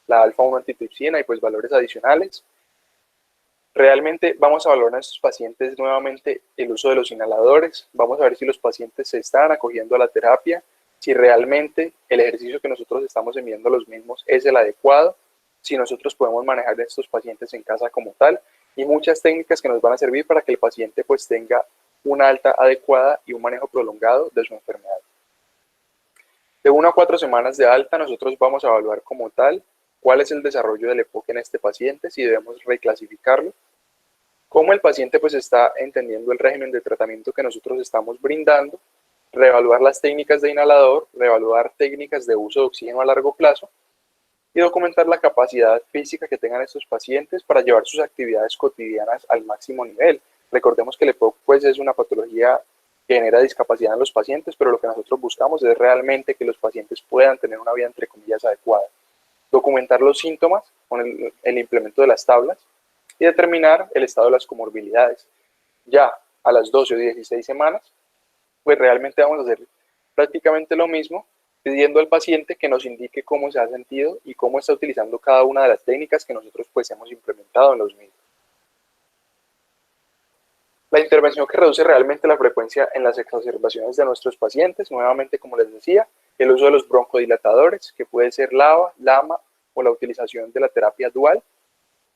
la alfa-1 antitripsina y pues valores adicionales. Realmente vamos a valorar en estos pacientes nuevamente el uso de los inhaladores. Vamos a ver si los pacientes se están acogiendo a la terapia, si realmente el ejercicio que nosotros estamos enviando a los mismos es el adecuado, si nosotros podemos manejar a estos pacientes en casa como tal y muchas técnicas que nos van a servir para que el paciente pues tenga una alta adecuada y un manejo prolongado de su enfermedad. De 1 a 4 semanas de alta, nosotros vamos a evaluar como tal cuál es el desarrollo del EPOC en este paciente, si debemos reclasificarlo, cómo el paciente pues está entendiendo el régimen de tratamiento que nosotros estamos brindando, reevaluar las técnicas de inhalador, reevaluar técnicas de uso de oxígeno a largo plazo y documentar la capacidad física que tengan estos pacientes para llevar sus actividades cotidianas al máximo nivel. Recordemos que el EPOC pues, es una patología que genera discapacidad en los pacientes, pero lo que nosotros buscamos es realmente que los pacientes puedan tener una vida entre comillas adecuada. Documentar los síntomas con el implemento de las tablas y determinar el estado de las comorbilidades. Ya a las 12 o 16 semanas, pues realmente vamos a hacer prácticamente lo mismo, pidiendo al paciente que nos indique cómo se ha sentido y cómo está utilizando cada una de las técnicas que nosotros pues hemos implementado en los mismos. La intervención que reduce realmente la frecuencia en las exacerbaciones de nuestros pacientes, nuevamente como les decía, el uso de los broncodilatadores, que puede ser LABA, LAMA o la utilización de la terapia dual,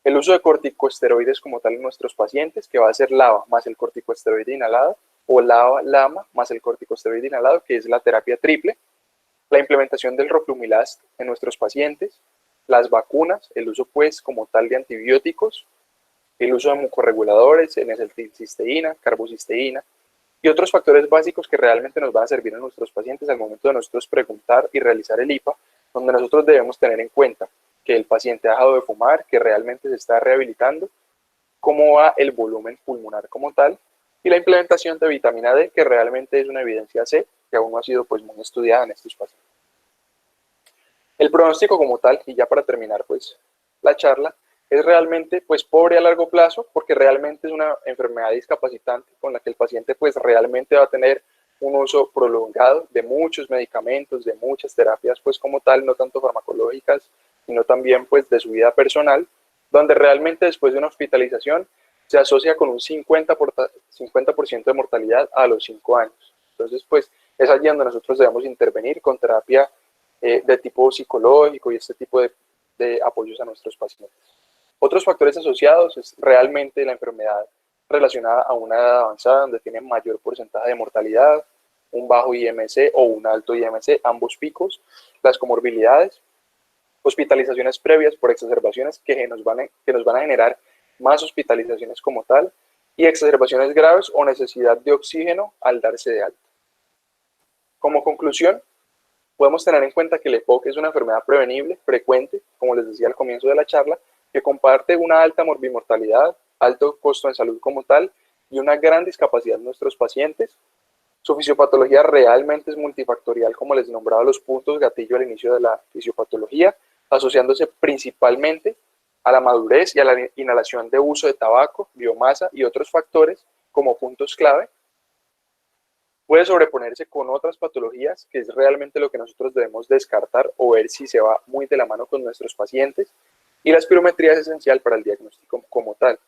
el uso de corticosteroides como tal en nuestros pacientes, que va a ser LABA más el corticosteroide inhalado, o LABA, LAMA más el corticosteroide inhalado, que es la terapia triple, la implementación del roflumilast en nuestros pacientes, las vacunas, el uso pues como tal de antibióticos, el uso de mucorreguladores, N-acetilcisteína, carbocisteína y otros factores básicos que realmente nos van a servir a nuestros pacientes al momento de nosotros preguntar y realizar el IPA, donde nosotros debemos tener en cuenta que el paciente ha dejado de fumar, que realmente se está rehabilitando, cómo va el volumen pulmonar como tal, y la implementación de vitamina D, que realmente es una evidencia C, que aún no ha sido pues muy estudiada en estos pacientes. El pronóstico como tal, y ya para terminar pues la charla, es realmente pues pobre a largo plazo porque realmente es una enfermedad discapacitante con la que el paciente pues realmente va a tener un uso prolongado de muchos medicamentos, de muchas terapias pues como tal, no tanto farmacológicas, sino también pues de su vida personal, donde realmente después de una hospitalización se asocia con un 50% de mortalidad a los 5 años. Entonces pues es allí donde nosotros debemos intervenir con terapia de tipo psicológico y este tipo de apoyos a nuestros pacientes. Otros factores asociados es realmente la enfermedad relacionada a una edad avanzada donde tiene mayor porcentaje de mortalidad, un bajo IMC o un alto IMC, ambos picos, las comorbilidades, hospitalizaciones previas por exacerbaciones que nos van a generar más hospitalizaciones como tal y exacerbaciones graves o necesidad de oxígeno al darse de alta. Como conclusión, podemos tener en cuenta que el EPOC es una enfermedad prevenible, frecuente, como les decía al comienzo de la charla, que comparte una alta morbimortalidad, alto costo en salud como tal y una gran discapacidad en nuestros pacientes, Su fisiopatología realmente es multifactorial, como les nombraba los puntos gatillo al inicio de la fisiopatología, asociándose principalmente a la madurez y a la inhalación de uso de tabaco, biomasa y otros factores como puntos clave. Puede sobreponerse con otras patologías, que es realmente lo que nosotros debemos descartar o ver si se va muy de la mano con nuestros pacientes. Y la espirometría es esencial para el diagnóstico como tal.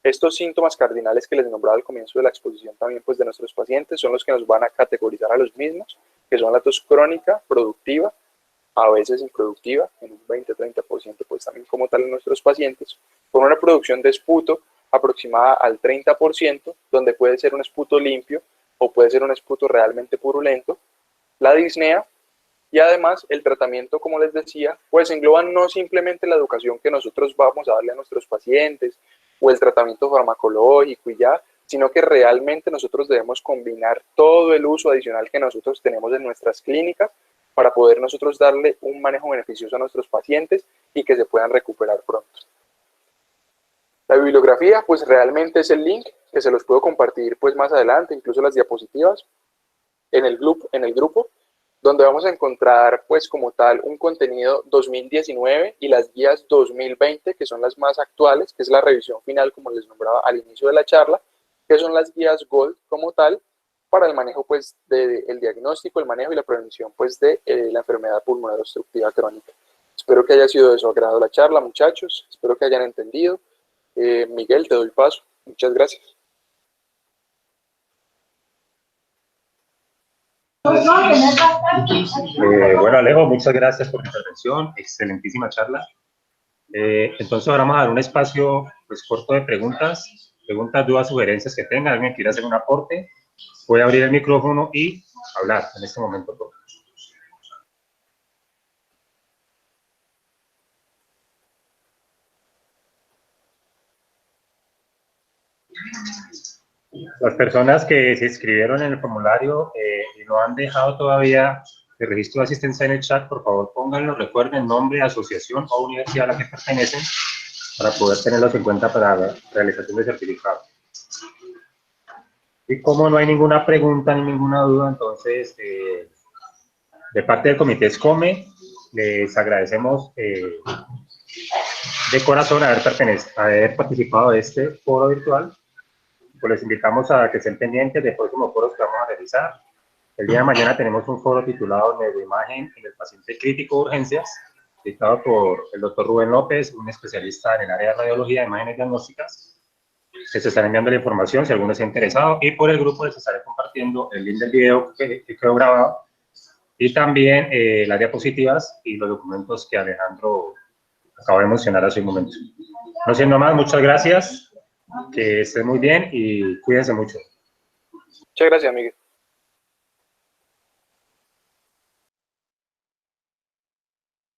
Estos síntomas cardinales que les nombraba al comienzo de la exposición también pues, de nuestros pacientes son los que nos van a categorizar a los mismos, que son la tos crónica, productiva, a veces improductiva, en un 20-30% pues también como tal en nuestros pacientes, con una producción de esputo aproximada al 30%, donde puede ser un esputo limpio o puede ser un esputo realmente purulento, la disnea, y además el tratamiento, como les decía, pues engloba no simplemente la educación que nosotros vamos a darle a nuestros pacientes o el tratamiento farmacológico y ya, sino que realmente nosotros debemos combinar todo el uso adicional que nosotros tenemos en nuestras clínicas para poder nosotros darle un manejo beneficioso a nuestros pacientes y que se puedan recuperar pronto. La bibliografía, pues realmente es el link que se los puedo compartir pues más adelante, incluso las diapositivas en el grupo, donde vamos a encontrar pues como tal un contenido 2019 y las guías 2020, que son las más actuales, que es la revisión final, como les nombraba al inicio de la charla, que son las guías GOLD como tal, para el manejo pues del diagnóstico, el manejo y la prevención pues de la enfermedad pulmonar obstructiva crónica. Espero que haya sido de su agrado la charla, muchachos, espero que hayan entendido. Miguel, te doy paso. Muchas gracias. Bueno, Alejo, muchas gracias por tu intervención, excelentísima charla. Entonces ahora vamos a dar un espacio pues, corto de preguntas, dudas, sugerencias que tengan. Alguien quiere hacer un aporte, puede abrir el micrófono y hablar en este momento. Las personas que se inscribieron en el formulario y no han dejado todavía el registro de asistencia en el chat, por favor pónganlo, recuerden nombre, asociación o universidad a la que pertenecen para poder tenerlos en cuenta para la realización del certificado. Y como no hay ninguna pregunta ni ninguna duda, entonces de parte del Comité SCOME les agradecemos de corazón haber participado de este foro virtual. Pues les invitamos a que estén pendientes de próximos foros que vamos a realizar. El día de mañana tenemos un foro titulado Neuroimagen en el paciente crítico de urgencias, dictado por el doctor Rubén López, un especialista en el área de radiología de imágenes diagnósticas, que se están enviando la información si alguno está interesado, y por el grupo les estaré compartiendo el link del video que quedó grabado, y también las diapositivas y los documentos que Alejandro acaba de mencionar hace un momento. No siendo más, muchas gracias. Que estén muy bien y cuídense mucho. Muchas gracias, Miguel.